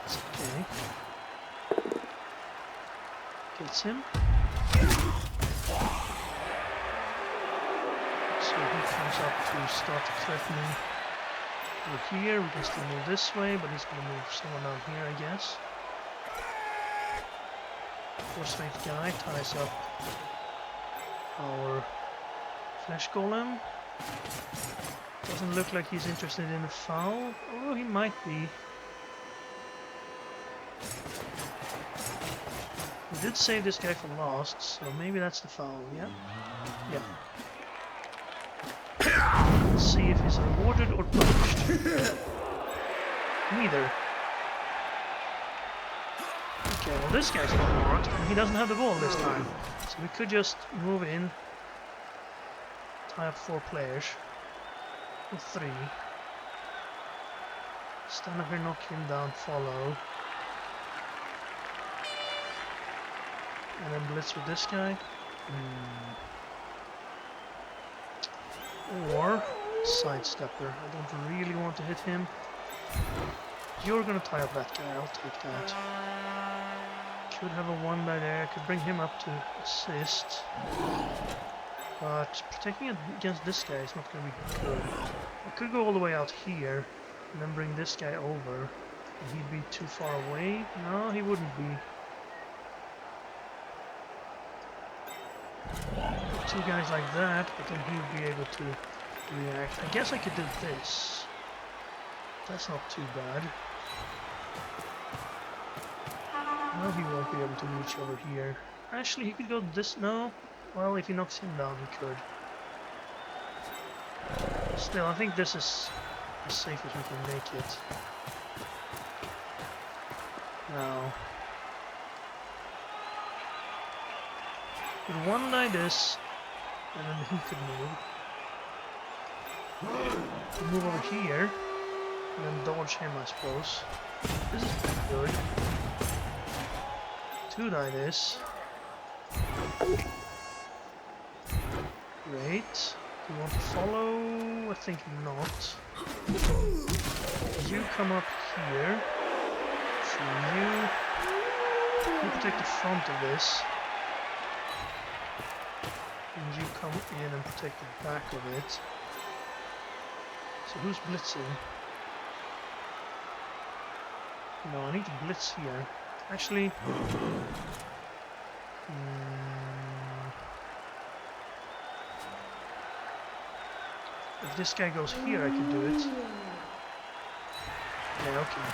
It's okay. Gets him. So he comes up to start threatening. We're here, we can still move this way, but he's going to move someone down here, I guess. Force rate guy ties up our flesh golem. Doesn't look like he's interested in a foul. Oh, he might be. We did save this guy for last, so maybe that's the foul, yeah? Yeah. Let's see if he's rewarded or punished. Neither. Okay, well this guy's not marked, and he doesn't have the ball this time. So we could just move in, tie up 4 players. Or 3. Stand up here, knock him down, follow. And then blitz with this guy. Or sidestepper. I don't really want to hit him. You're gonna tie up that guy, I'll take that. Could have a 1 die there, could bring him up to assist. But protecting it against this guy is not gonna be good. I could go all the way out here and then bring this guy over. And he'd be too far away. No, he wouldn't be. 2 guys like that, but then he'd be able to react. I guess I could do this. That's not too bad. Now he won't be able to reach over here. Actually, he could go this. No. Well, if he knocks him down, he could. Still, I think this is as safe as we can make it. Now, could 1 die this, and then he could move. Move over here, and then dodge him, I suppose. This is pretty good. 2 die this. Great. Do you want to follow? I think not. You come up here. So you protect the front of this. And you come in and protect the back of it. So who's blitzing? No, I need to blitz here. Actually... if this guy goes here, I can do it. Yeah, okay.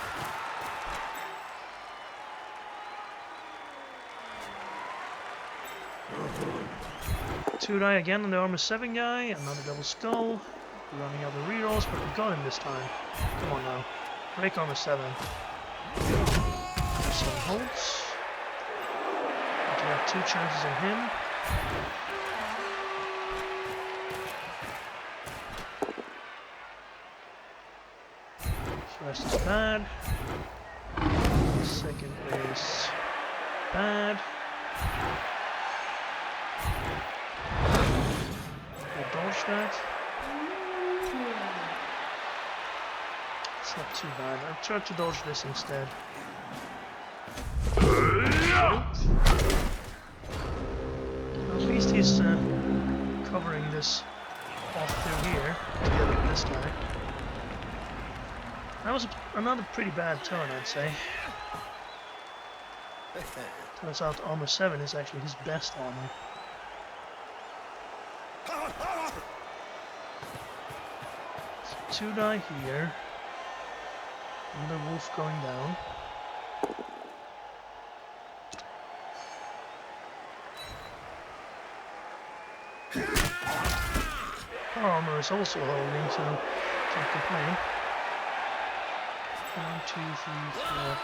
Two die again on the armor 7 guy, another double skull. We're running out of rerolls, but we got him this time. Come on now. Break armor 7. 7 holds. We have 2 chances on him. First is bad. Second is bad. I dodge that. It's not too bad. I'll try to dodge this instead. At least he's covering this off through here together with this guy. That was another pretty bad turn, I'd say. Turns out armor 7 is actually his best armor. So 2 die here. Another wolf going down. Our armor is also holding, so can't complain. 1, 2, 3, 4.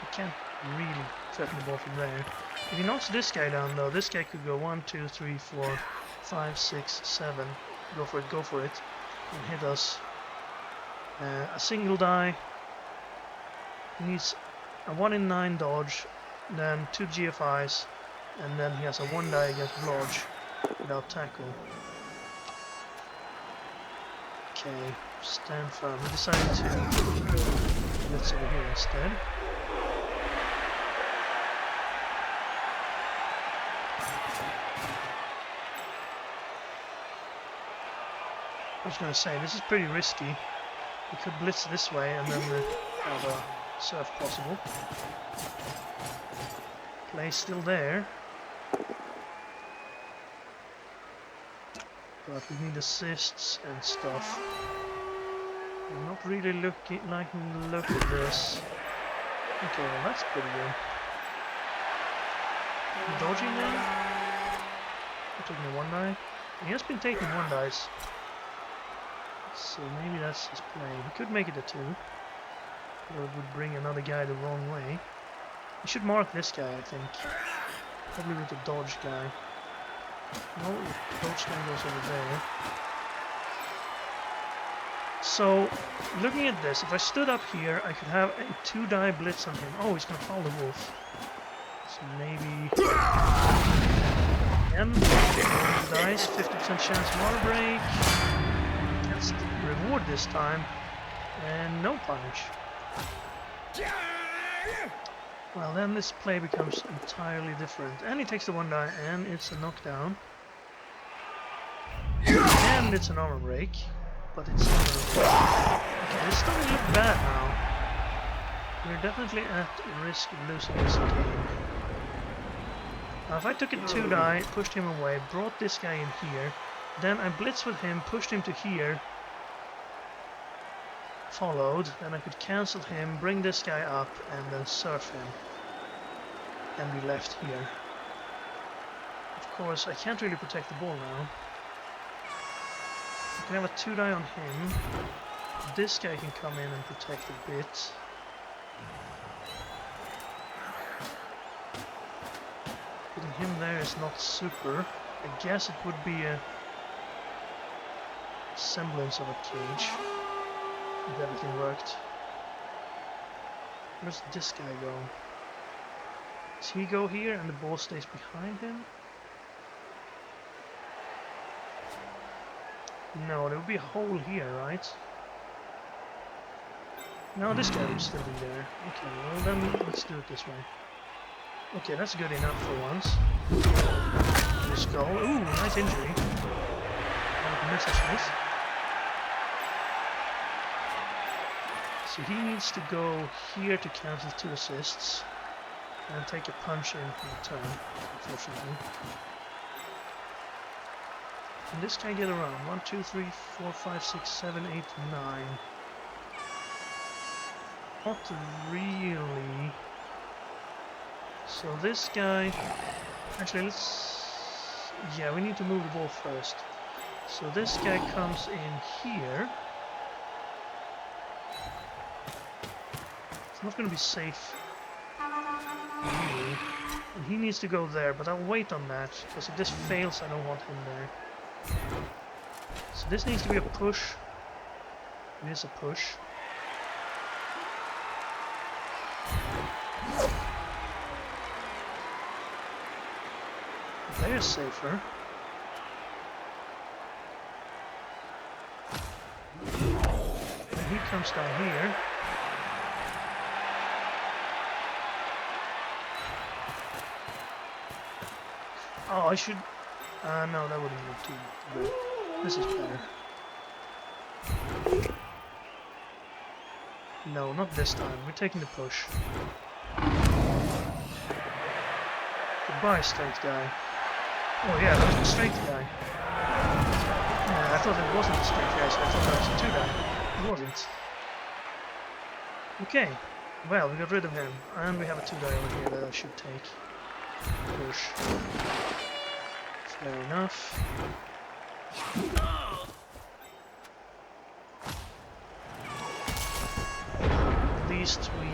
I can't really threaten the ball from there. If he knocks this guy down though, this guy could go 1, 2, 3, 4, 5, 6, 7. Go for it, and hit us. A single die. He needs a 1 in 9 dodge, then 2 GFIs, and then he has a 1 die against blodge without tackle. Okay, stand firm. He decided to blitz over here instead. I was going to say, this is pretty risky. We could blitz this way and then have a surf possible. Play still there. But we need assists and stuff. I'm not really liking the look of this. Okay, well that's pretty good. Dodging there? Taking a 1 die. He has been taking 1 dice. So maybe that's his play. He could make it a 2. Or it would bring another guy the wrong way. He should mark this guy, I think. Probably with the dodge guy. No, the dodge guy goes over there. So, looking at this, if I stood up here, I could have a 2 die blitz on him. Oh, he's gonna follow the wolf. So maybe... Again, dice, 50% chance water break. That's the reward this time. And no punish. Well, then this play becomes entirely different. And he takes the 1 die, and it's a knockdown. And it's an armor break. But it's not okay, it's starting to look bad now. We're definitely at risk of losing this game. Now if I took a 2 die, pushed him away, brought this guy in here, then I blitzed with him, pushed him to here, followed, then I could cancel him, bring this guy up, and then surf him. And be left here. Of course, I can't really protect the ball now. I can have a 2 die on him. This guy can come in and protect a bit. Putting him there is not super. I guess it would be a semblance of a cage if everything worked. Where's this guy go? Does he go here and the ball stays behind him? No, there would be a hole here, right? No, this guy would still be there. Okay, well then let's do it this way. Okay, that's good enough for once. The skull. Ooh, nice injury. Nice. So he needs to go here to cancel 2 assists. And take a punch in for the turn, unfortunately. Can this guy get around? 1, 2, 3, 4, 5, 6, 7, 8, 9. Not really. So this guy... Actually, let's... Yeah, we need to move the ball first. So this guy comes in here. It's not going to be safe. Really. And he needs to go there, but I'll wait on that, because if this fails, I don't want him there. So this needs to be a push. It is a push. They're safer. And he comes down here. Oh, I should... no, that wouldn't be too good. This is better. No, not this time. We're taking the push. Goodbye, strength guy. Oh yeah, that was the strength guy. Yeah, I thought it wasn't the strength guy, so I thought that was the 2 guy. It wasn't. Okay, well, we got rid of him. And we have a 2 guy over here that I should take. Push. Fair enough. At least we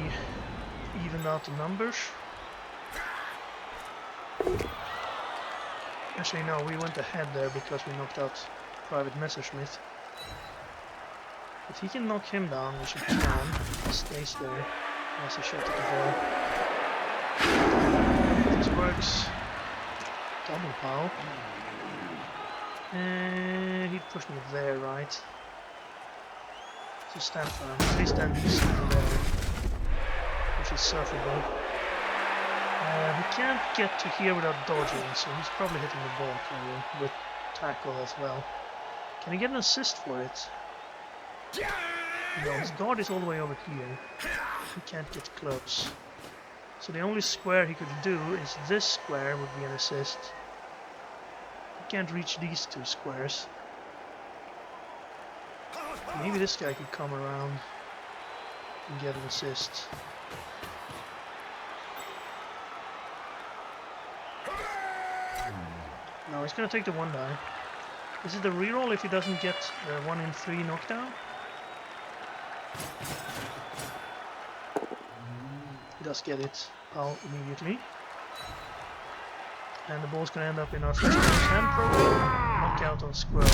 evened out the numbers. Actually no, we went ahead there because we knocked out Private Messerschmitt. If he can knock him down, which he can, he stays there. That's a shot at the ball. This works. Double pow. And he'd push me there, right? So stand firm. Please stand there, which is surfable. He can't get to here without dodging, so he's probably hitting the ball carrier with tackle as well. Can he get an assist for it? No, his guard is all the way over here. He can't get close. So the only square he could do is this square would be an assist. He can't reach these 2 squares. Maybe this guy could come around and get an assist. No, he's gonna take the 1 die. Is it a reroll if he doesn't get the 1 in 3 knockdown? He does get it out immediately. And the ball's gonna end up in our first hand probably. Knockout on Squirrel.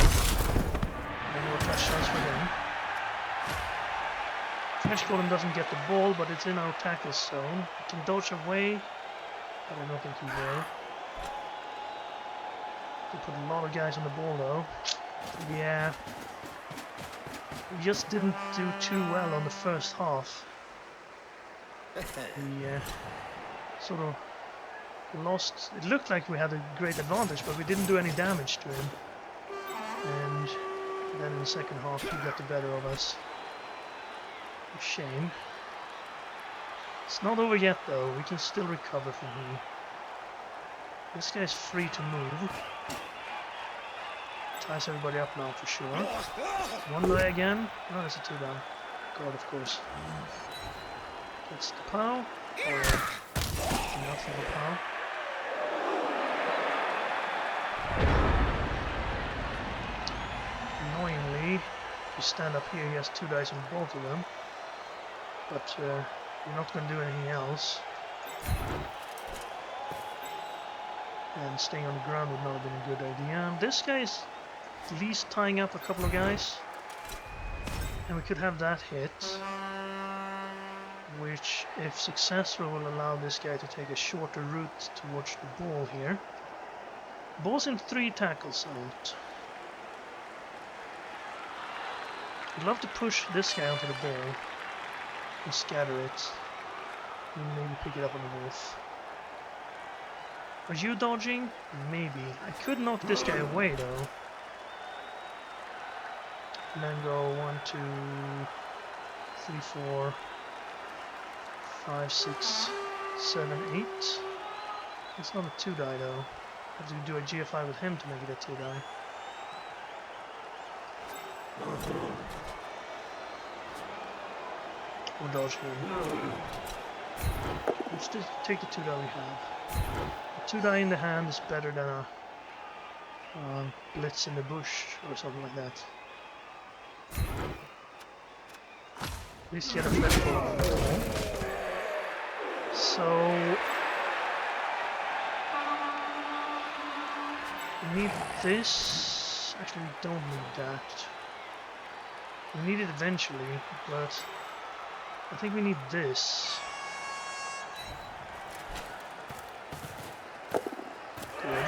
And more touchdowns for him. French Golem doesn't get the ball, but it's in our tackle zone. He can dodge away. I don't think he will. We put a lot of guys on the ball though. Yeah. We just didn't do too well on the first half. We sort of lost. It looked like we had a great advantage, but we didn't do any damage to him. And then in the second half he got the better of us. A shame. It's not over yet though, we can still recover from here. This guy's free to move. Ties everybody up now for sure. 1 die again. Oh, that's a 2 down. God, of course. Gets the pow. Or enough of a pow. Annoyingly, if you stand up here, he has 2 dice on both of them. But you're not going to do anything else. And staying on the ground would not have been a good idea. This guy is at least tying up a couple of guys. And we could have that hit. Which, if successful, will allow this guy to take a shorter route towards the ball here. Ball's in 3 tackle zones. I'd love to push this guy onto the ball and scatter it. And maybe pick it up on the wolf. Are you dodging? Maybe. I could knock this guy away though. And then go 1, 2, 3, 4, 5, 6, 7, 8. It's not a 2 die though. I have to do a GFI with him to make it a 2 die. We'll dodge him. Let's just take the 2 die we have. A 2 die in the hand is better than a blitz in the bush or something like that. At least get a flash ball on the ball. So we need this. Actually, we don't need that. We need it eventually, but I think we need this. Good.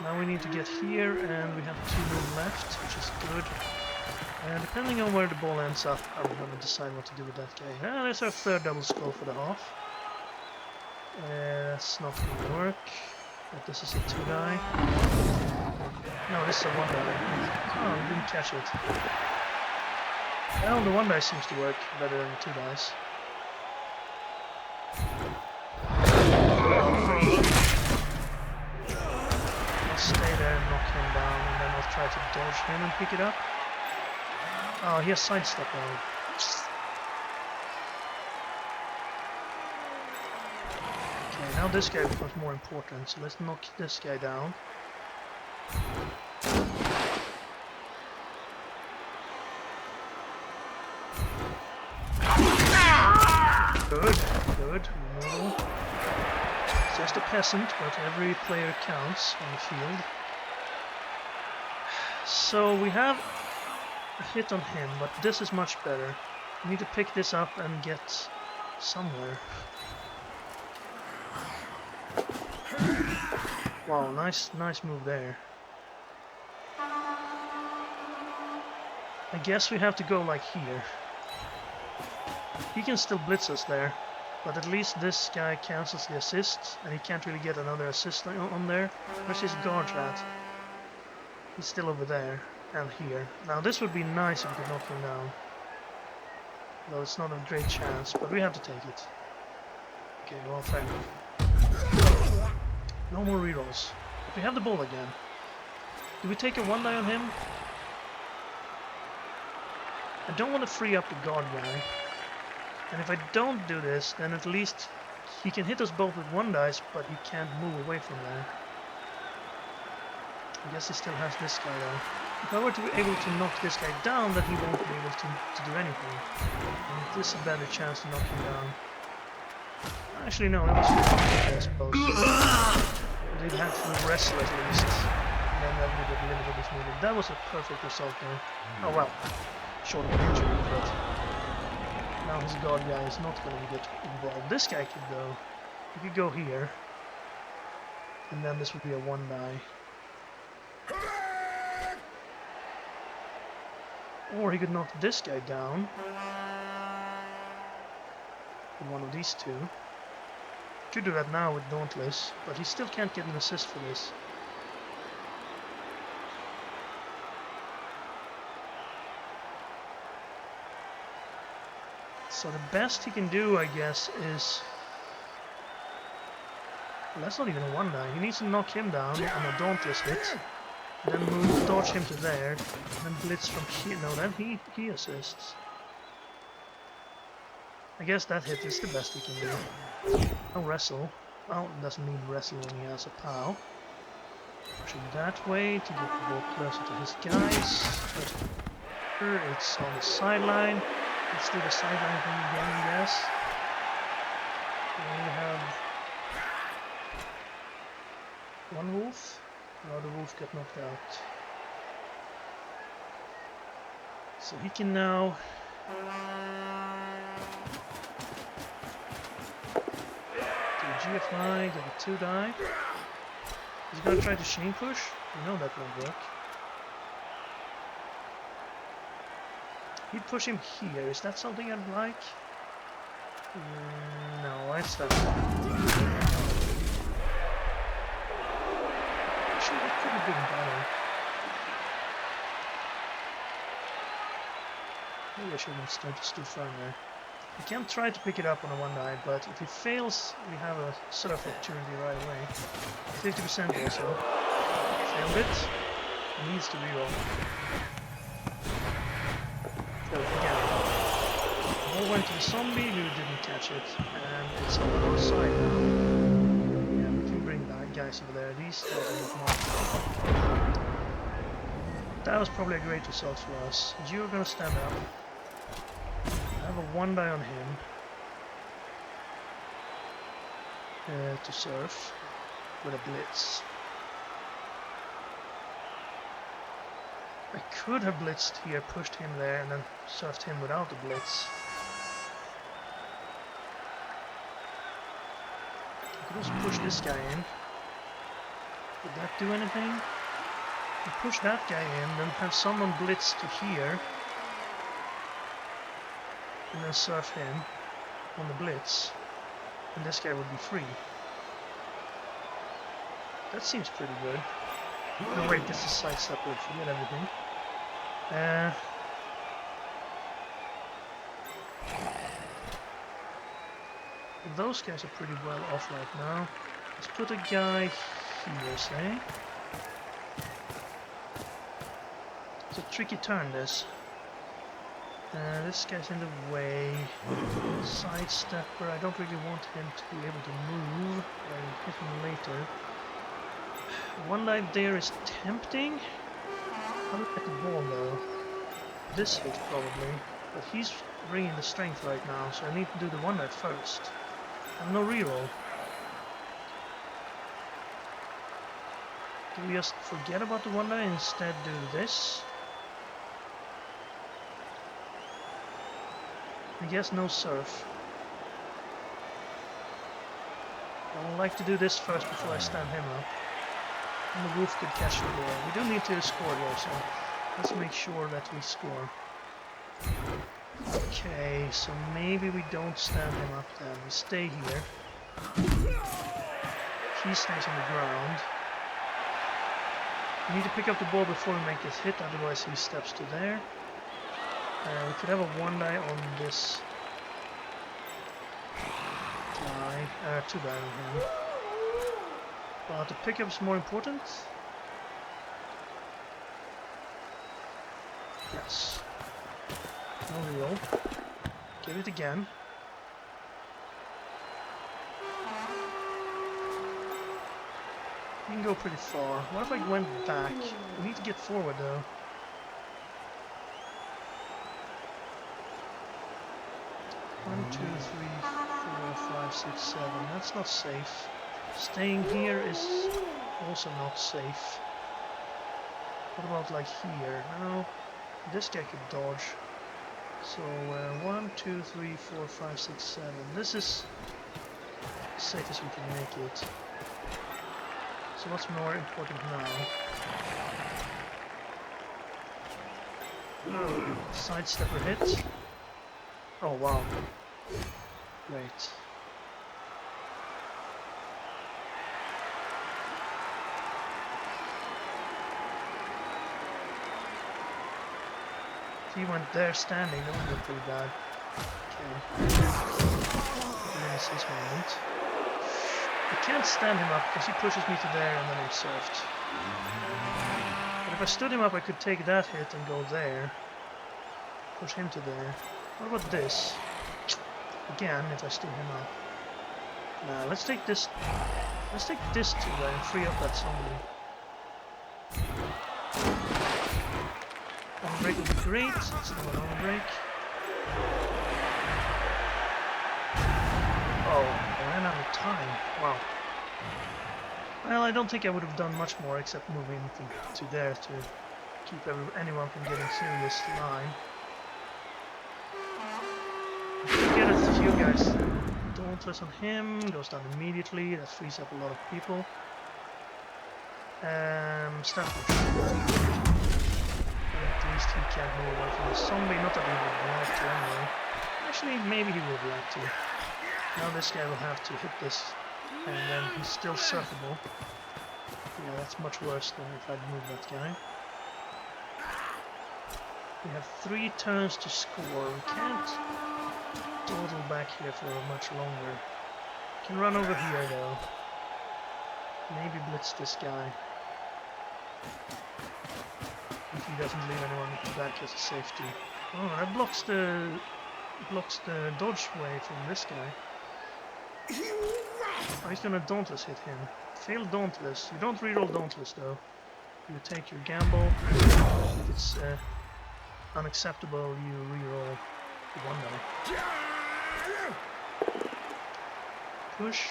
Now we need to get here, and we have 2 more left, which is good. And depending on where the ball ends up, I'm gonna decide what to do with that guy. Ah, there's our third double skull for the half. That's not gonna work. But this is a 2-die. No, this is a 1-die. Oh, we didn't catch it. Well, the 1-die seems to work better than the 2-dies. I'll stay there and knock him down, and then I'll try to dodge him and pick it up. Oh, he has sidestep now. Okay, now this guy becomes more important, so let's knock this guy down. Good, good, no. Just a peasant, but every player counts on the field. So we have a hit on him, but this is much better. We need to pick this up and get somewhere. Wow, nice move there. I guess we have to go like here. He can still blitz us there, but at least this guy cancels the assist, and he can't really get another assist on there. Where's his guard at? He's still over there, and here. Now this would be nice if we could knock him down. Though it's not a great chance, but we have to take it. Okay, well, fair enough. No more rerolls. But we have the ball again. Do we take a 1-die on him? I don't want to free up the guard guy. And if I don't do this, then at least he can hit us both with 1-dice, but he can't move away from there. I guess he still has this guy though. If I were to be able to knock this guy down, then he won't be able to do anything. And this is a better chance to knock him down. Actually no, it was 50, I suppose. They'd have to wrestle at least. And then that would have limited his movement. That was a perfect result there. Oh well. Short of an injury, but now his guard guy is not going to get involved. This guy could go. He could go here. And then this would be a 1-die. Or he could knock this guy down. With one of these two. Could do that now with Dauntless, but he still can't get an assist for this. So the best he can do, I guess, is... Well, that's not even a 1-die. He needs to knock him down on a Dauntless hit. Then move, dodge him to there, and then blitz from here. No, then he assists. I guess that hit is the best he can do. No wrestle. Oh, doesn't need wrestle when he has a POW. Pushing that way to get the ball closer to his guys. It's on the sideline. Let's do the sideline thing again, I guess. We have one wolf. No, the wolf got knocked out. So he can now do a GFI, get a 2-die. He's gonna try to chain push. You know that won't work. He'd push him here. Is that something I'd like? No, I stop. Actually, that could have been better. Maybe I shouldn't start to too far there. We can try to pick it up on a 1-die, but if he fails, we have a surf opportunity right away. 50% also. Failed it. He needs to reroll. Again, the ball went to the zombie who didn't catch it, and it's on the wrong side now. Yeah, we can bring the guys over there. These guys are not. That was probably a great result for us. You're gonna stand up. I have a 1-die on him to surf with a blitz. I could have blitzed here, pushed him there, and then surfed him without the blitz. I could also push this guy in. Would that do anything? You push that guy in, then have someone blitz to here, and then surf him on the blitz, and this guy would be free. That seems pretty good. No wait, this is side stepper, forget everything. Those guys are pretty well off right now. Let's put a guy here, say. It's a tricky turn, this. This guy's in the way. Sidestepper, I don't really want him to be able to move. I'll hit him later. One dive there is tempting. I'll look at the ball though. This hit probably. But he's bringing the strength right now, so I need to do the one dive first. I have no reroll. Do we just forget about the one dive and instead do this? I guess no surf. I would like to do this first before I stand him up. And the roof could catch the ball. We do need to score here, so let's make sure that we score. Okay, so maybe we don't stand him up then. We stay here. He stays on the ground. We need to pick up the ball before we make this hit, otherwise he steps to there. We could have a one die on this guy, two die on him. But the pickup is more important. Yes. No real. Get it again. You can go pretty far. What if I went back? We need to get forward though. One, two, three, 4, 5, 6, 7. That's not safe. Staying here is also not safe. What about like here? No, this guy could dodge. So 1, 2, 3, 4, 5, 6, 7. This is as safe as we can make it. So what's more important now? Sidestepper hit. Oh wow. Great. If he went there standing, that would look pretty bad. Okay. Miss his moment. I can't stand him up because he pushes me to there and then I'm surfed. But if I stood him up, I could take that hit and go there. Push him to there. What about this? Again, if I stood him up. Now let's take this. Let's take this to there and free up that zombie. On break would be great. It's not on break. Oh, I ran out of time. Wow. Well, I don't think I would have done much more except moving to there to keep anyone from getting serious line. Get a few guys. Dauntless on him, goes down immediately. That frees up a lot of people. Stampede. At least he can't move away from the zombie. Not that he would like to anyway. Actually, maybe he would like to. Now this guy will have to hit this, and then he's still surfable. Yeah, that's much worse than if I'd moved that guy. We have 3 turns to score. We can't dawdle back here for much longer. Can run over here though. Maybe blitz this guy. If he doesn't leave anyone back as a safety. Oh, that blocks the dodge way from this guy. Oh, he's gonna Dauntless hit him. Fail Dauntless. You don't reroll Dauntless though. You take your gamble. If it's unacceptable, you reroll the one die. Push.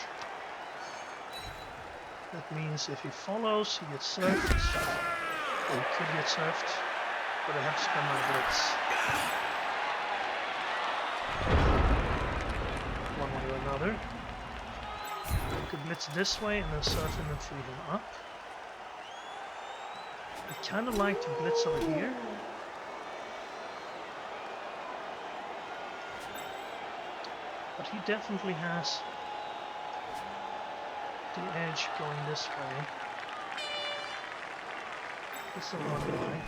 That means if he follows, he gets surfed. Or he could get surfed. But I have to spend my blitz. One way or another. I could blitz this way and then surf him and free him up. I kind of like to blitz over here. But he definitely has the edge going this way. This is the one guy.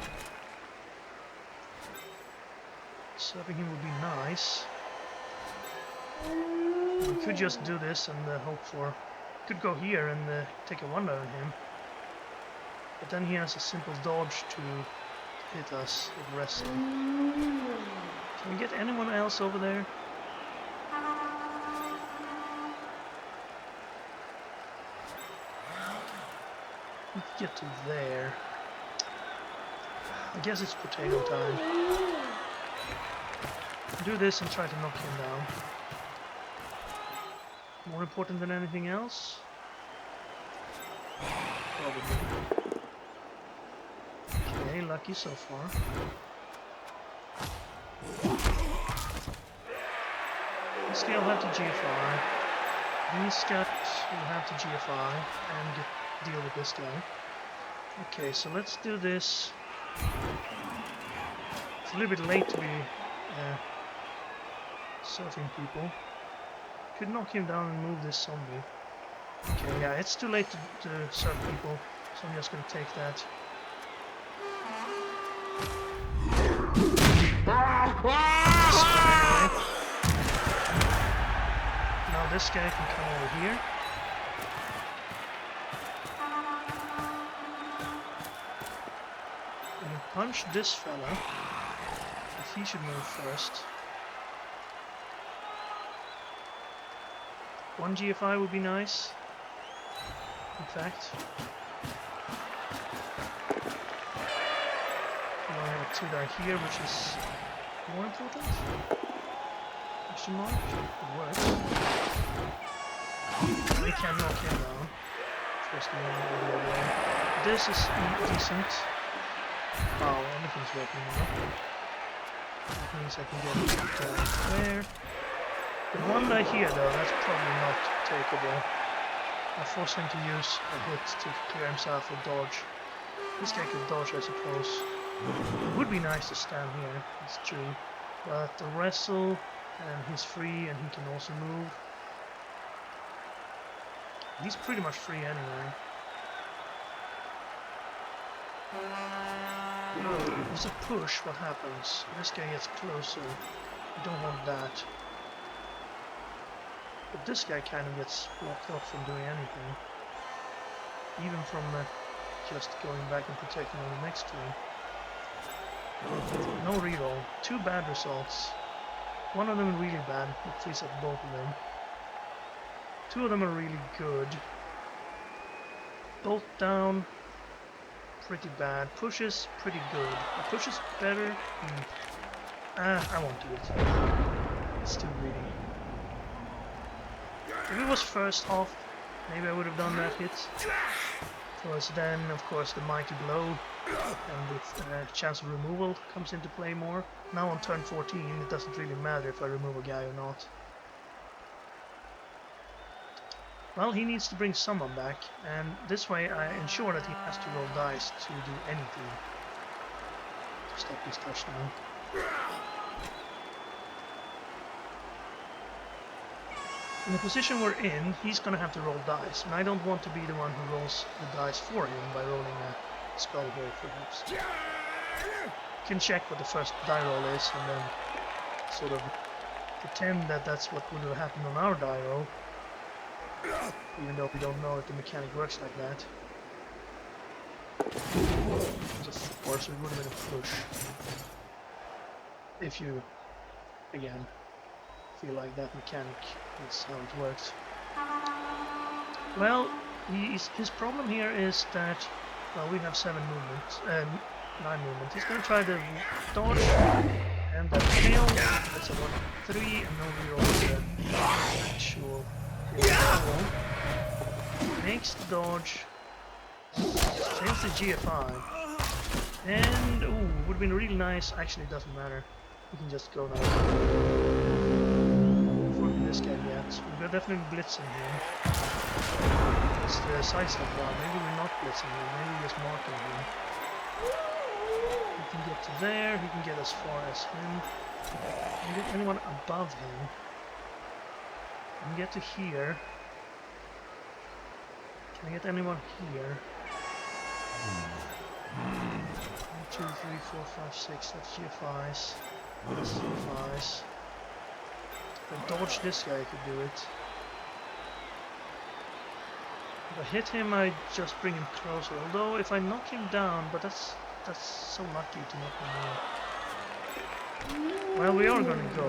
Serving him would be nice. We could just do this and hope for... Could go here and take a wonder on him. But then he has a simple dodge to hit us with wrestle. Can we get anyone else over there? We could get to there. I guess it's potato time. Do this and try to knock him down. More important than anything else? Probably. Okay, lucky so far. This guy will have to GFI. This guy will have to GFI and deal with this guy. Okay, so let's do this. It's a little bit late to be surfing people. Could knock him down and move this zombie. Okay, yeah, it's too late to surf people, so I'm just gonna take that. Now this guy can come over here. And punch this fella. If he should move first. One GFI would be nice. In fact. I have a 2 die here, which is more important. Question mark? It works. We can knock him down. First one over the other way. This is decent. Wow, everything's working now. That means I can get there. The one die here though, that's probably not takeable. I forced him to use a hit to clear himself or dodge. This guy could dodge, I suppose. It would be nice to stand here, it's true. But the wrestle, and he's free and he can also move. He's pretty much free anyway. If there's a push, what happens? This guy gets closer. You don't want that. But this guy kind of gets blocked off from doing anything. Even from just going back and protecting on the next turn. No reroll. 2 bad results. One of them really bad. It frees up both of them. 2 of them are really good. Bolt down. Pretty bad. Pushes pretty good. The push is better. I won't do it. It's too greedy. If it was first off, maybe I would have done that hit. Because then, of course, the mighty blow and the chance of removal comes into play more. Now on turn 14, it doesn't really matter if I remove a guy or not. Well, he needs to bring someone back, and this way I ensure that he has to roll dice to do anything to stop his touchdown. In the position we're in, he's gonna have to roll dice, and I don't want to be the one who rolls the dice for him by rolling a skull here, perhaps. You can check what the first die roll is, and then sort of pretend that that's what would have happened on our die roll. Even though we don't know if the mechanic works like that. Of course, it would have been a push. If you, again, feel like that mechanic is how it works. Well, his problem here is that, well, we have 7 movements, 9 movements. He's gonna try to dodge, and that fails. That's a 1-3, and no reroll the actual. Makes the dodge, saves the GFI, and ooh, would have been really nice. Actually, it doesn't matter. We can just go now. For this guy yet, we're definitely blitzing him. It's the sidestep round. Maybe we're not blitzing him. Maybe we're just marking him. He can get to there, he can get as far as him. Can I get anyone above him? I can get to here. Can I get anyone here? 1, 2, 3, 4, 5, 6. That's GFIs. That's GFIs. If I dodge this guy, I could do it. If I hit him, I just bring him closer. Although, if I knock him down, but that's so lucky to knock him down. Well, we are gonna go,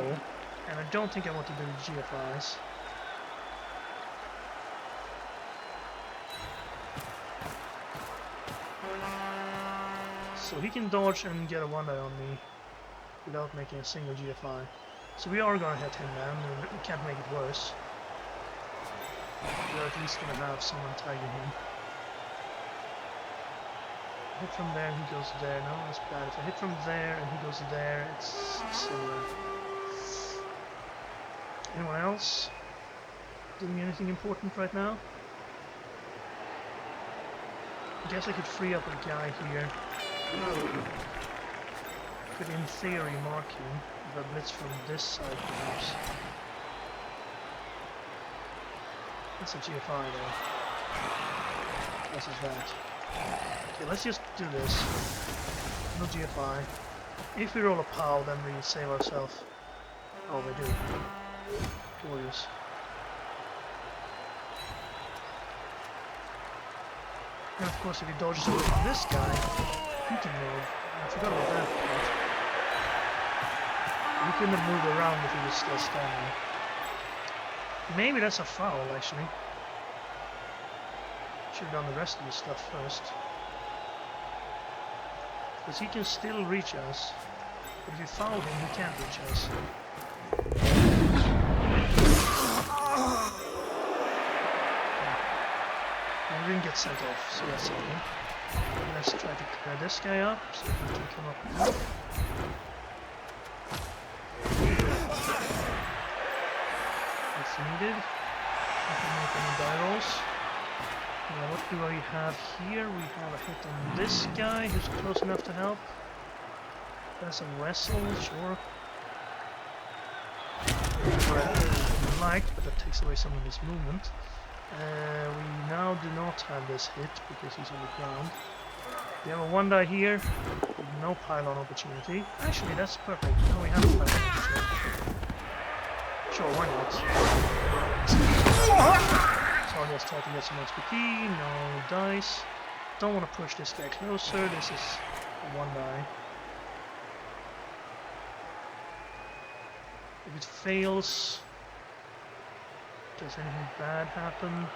and I don't think I want to do GFIs. So he can dodge and get a 1-die on me without making a single GFI. So we are gonna hit him then, and we can't make it worse. We're at least gonna have someone tagging him. Hit from there, he goes there. No, that's bad. If I hit from there and he goes there, it's similar. Anyone else doing anything important right now? I guess I could free up a guy here. Could in theory mark him if I blitz from this side perhaps. That's a GFI though. This is that. Okay, let's just do this. No GFI. If we roll a POW, then we save ourselves. Oh, we do. Glorious. And of course, if he dodges away from this guy, he can move. I forgot about that part. He couldn't have moved around if he was still standing. Maybe that's a foul, actually. Should have done the rest of the stuff first. Because he can still reach us. But if we foul him, he can't reach us. And we didn't get sent off, so that's okay. Let's try to clear this guy up, so he can come up here. If needed. I can make any die rolls. Now what do we have here? We have a hit on this guy who's close enough to help. That's a wrestle, sure. I like, but that takes away some of his movement. We now do not have this hit because he's on the ground. We have a 1-die here, with no pylon opportunity. Actually, that's perfect. Now we have a pylon opportunity. Sure, why not? So I'll just try to get some XP, no dice. Don't want to push this guy closer, this is a 1-die. If it fails, does anything bad happen?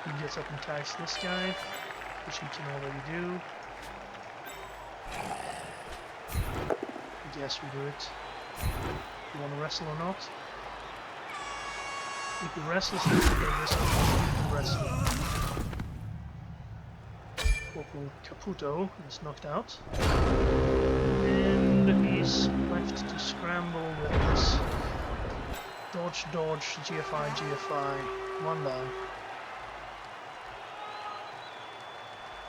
He gets up and tags this guy, which he can already do. I guess we do it. You want to wrestle or not? If he wrestles, he can do this one. Wrestle. Corporal Caputo is knocked out. And he's left to scramble with this dodge, dodge, GFI, GFI, 1-die.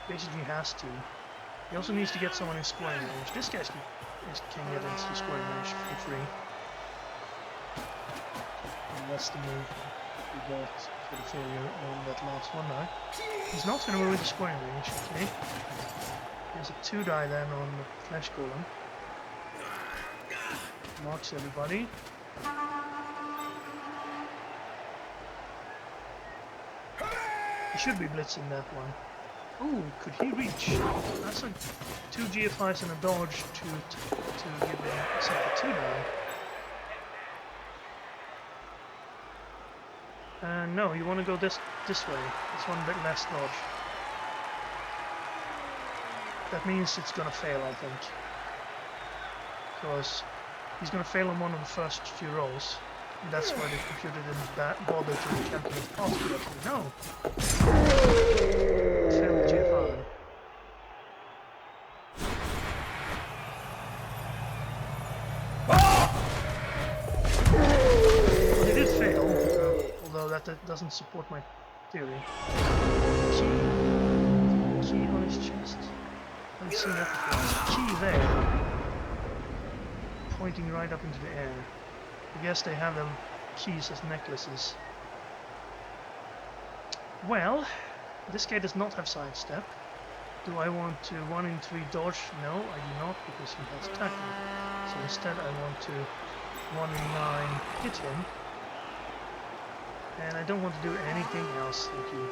Basically has to. He also needs to get someone in scoring range. This guy can get into scoring range for free. And that's the move we got for the failure on that last 1-die. He's not going to move into scoring range, okay. He has a 2-die then on the flesh golem. Marks everybody. He should be blitzing that one. Oh, could he reach? That's like 2 GFIs and a dodge to give himself a 2-die. No, you want to go this way. It's one bit less dodge. That means it's gonna fail, I think. Because he's gonna fail on one of the first few rolls. And that's why the computer didn't bother to calculate possibly. No! Failed GFI. Well, he did fail, although that doesn't support my theory. Key on his chest. Haven't seen that before. There's a key there, pointing right up into the air. I guess they have them keys as necklaces. Well, this guy does not have sidestep. Do I want to 1 in 3 dodge? No, I do not, because he has tackle. So instead I want to 1 in 9 hit him. And I don't want to do anything else, thank you.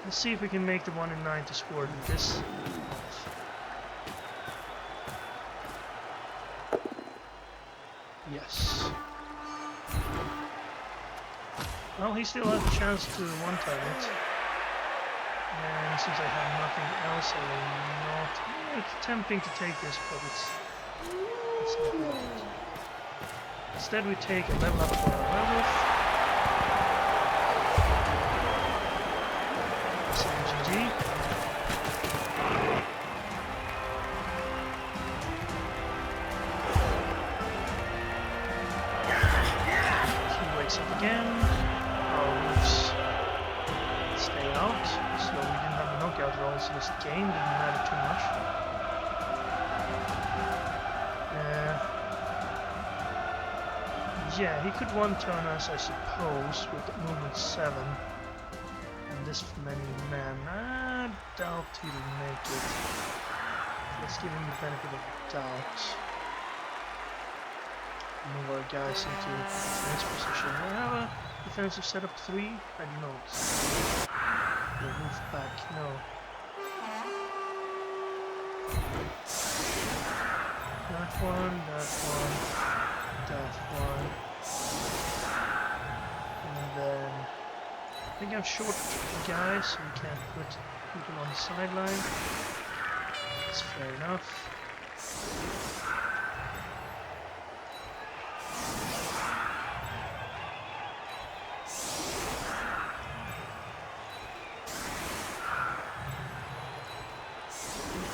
Let's see if we can make the 1 in 9 to score this. Yes. Well, he still has a chance to one-time it. And since I have nothing else, I will not... It's tempting to take this, but it's not worth it. Instead we take a level up for our werewolf. So GG. He wakes up again. Our wolves stay out, so we didn't have a knockout roll, so this game didn't matter too much. Yeah, he could one-turn us, I suppose, with movement 7 and this many men. I doubt he'll make it. Let's give him the benefit of the doubt. Move our guys into defense position. Do I have a defensive setup 3? I do not. We'll move back. No. That one, that one, that one. And then I think I'm short guys, so we can't put people on the sideline. That's fair enough.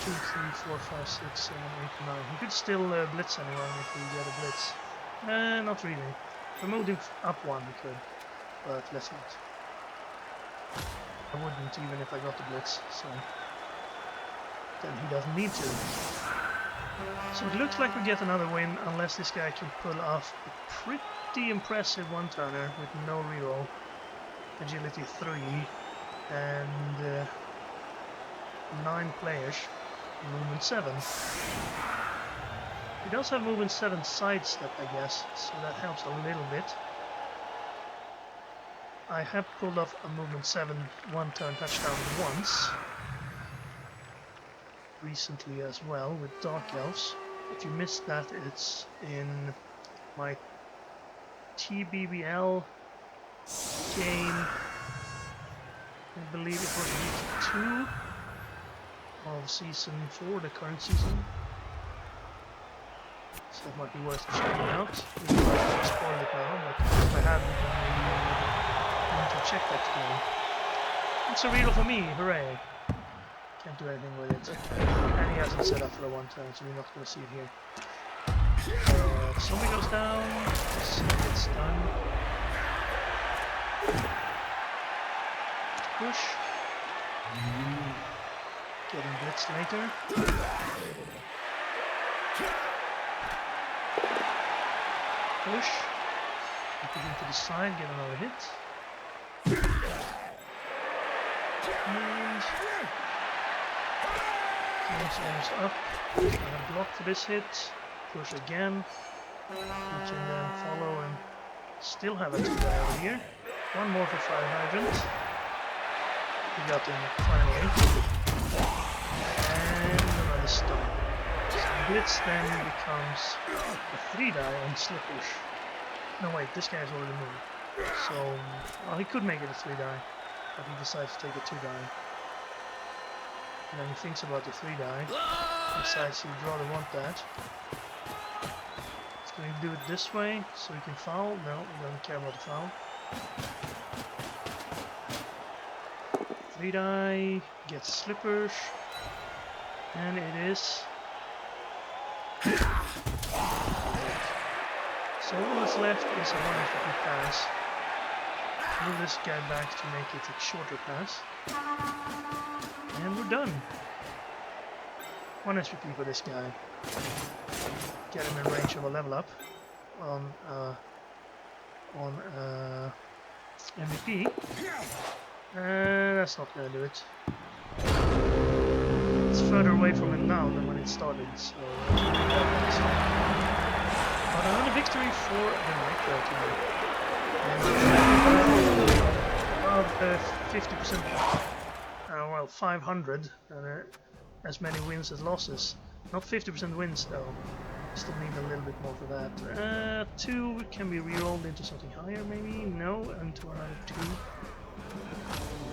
Two, three, four, five, six, 7, 8, 9. We could still blitz anyone if we get a blitz. Not really. If we moved him up 1, we could, but let's not. I wouldn't even if I got the blitz, so then he doesn't need to. So it looks like we get another win unless this guy can pull off a pretty impressive one-turner with no reroll, agility 3, and 9 players, movement 7. He does have movement 7 sidestep, I guess, so that helps a little bit. I have pulled off a movement 7 one-turn touchdown once, recently as well, with Dark Elves. If you missed that, it's in my TBBL game, I believe it was week 2 of season 4, the current season. So it might be worth checking out. We might spoil it now, but if I hadn't, then I need to check that game. It's a reroll for me, hooray! Can't do anything with it. And he hasn't set up for a one-turn, so we're not going to see it here. Zombie goes down, it's done. Push. Getting blitzed later. Push. Put it into the side, get another hit. And almost up. I'm gonna block for this hit. Push again. We can then follow and still have a 2-die over here. One more for fire hydrant. We got him finally. And another stun. So blitz then becomes a 3-die on slippers. No wait, this guy's already moved. So well, he could make it a 3-die, but he decides to take a 2-die. And then he thinks about the 3-die, decides he'd rather want that. He's going to do it this way, so he can foul. No, he doesn't care about the foul. 3-die, gets slippers, and it is... So all that's left is a 150 pass. Move this guy back to make it a shorter pass. And we're done. 1 SPP for this guy. Get him in range of a level up on MVP. That's not gonna do it. It's further away from him now than when it started, so but another victory for the Necro team. And of 50%, well, 500, as many wins as losses. Not 50% wins though. Still need a little bit more for that. 2 can be rerolled into something higher, maybe? No, into another 2.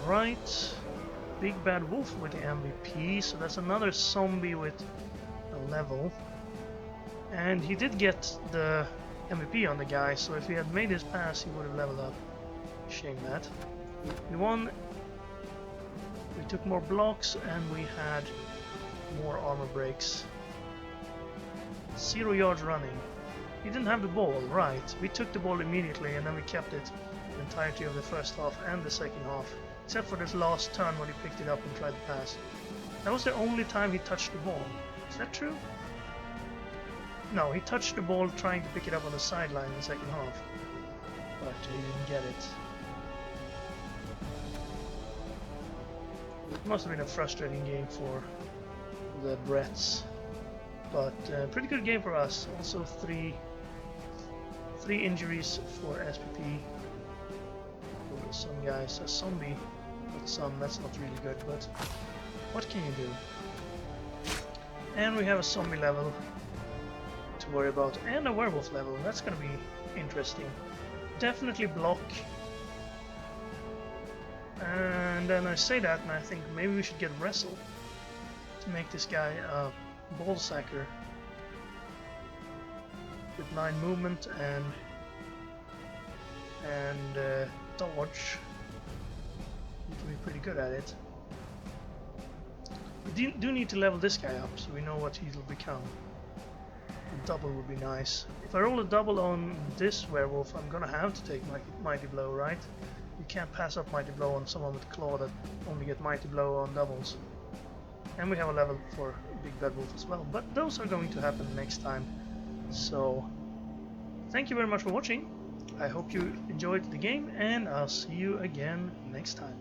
Right. Big Bad Wolf with the MVP, so that's another zombie with a level. And he did get the MVP on the guy, so if he had made his pass, he would have leveled up. Shame that. We won. We took more blocks, and we had more armor breaks. 0 yards running. He didn't have the ball, right. We took the ball immediately, and then we kept it the entirety of the first half and the second half. Except for this last turn when he picked it up and tried to pass. That was the only time he touched the ball. Is that true? No, he touched the ball trying to pick it up on the sideline in the second half. But he didn't get it. It must have been a frustrating game for the Brets. But pretty good game for us. Also three injuries for SPP. For some guys, a zombie. But some, that's not really good, but what can you do? And we have a zombie level to worry about, and a werewolf level. That's gonna be interesting. Definitely block. And then I say that, and I think maybe we should get wrestle to make this guy a ball sacker with 9 movement and dodge. You can be pretty good at it. We do need to level this guy up so we know what he'll become. A double would be nice. If I roll a double on this werewolf, I'm gonna have to take Mighty Blow, right? You can't pass up Mighty Blow on someone with Claw that only get Mighty Blow on doubles. And we have a level for Big Bad Wolf as well, but those are going to happen next time. So, thank you very much for watching. I hope you enjoyed the game, and I'll see you again next time.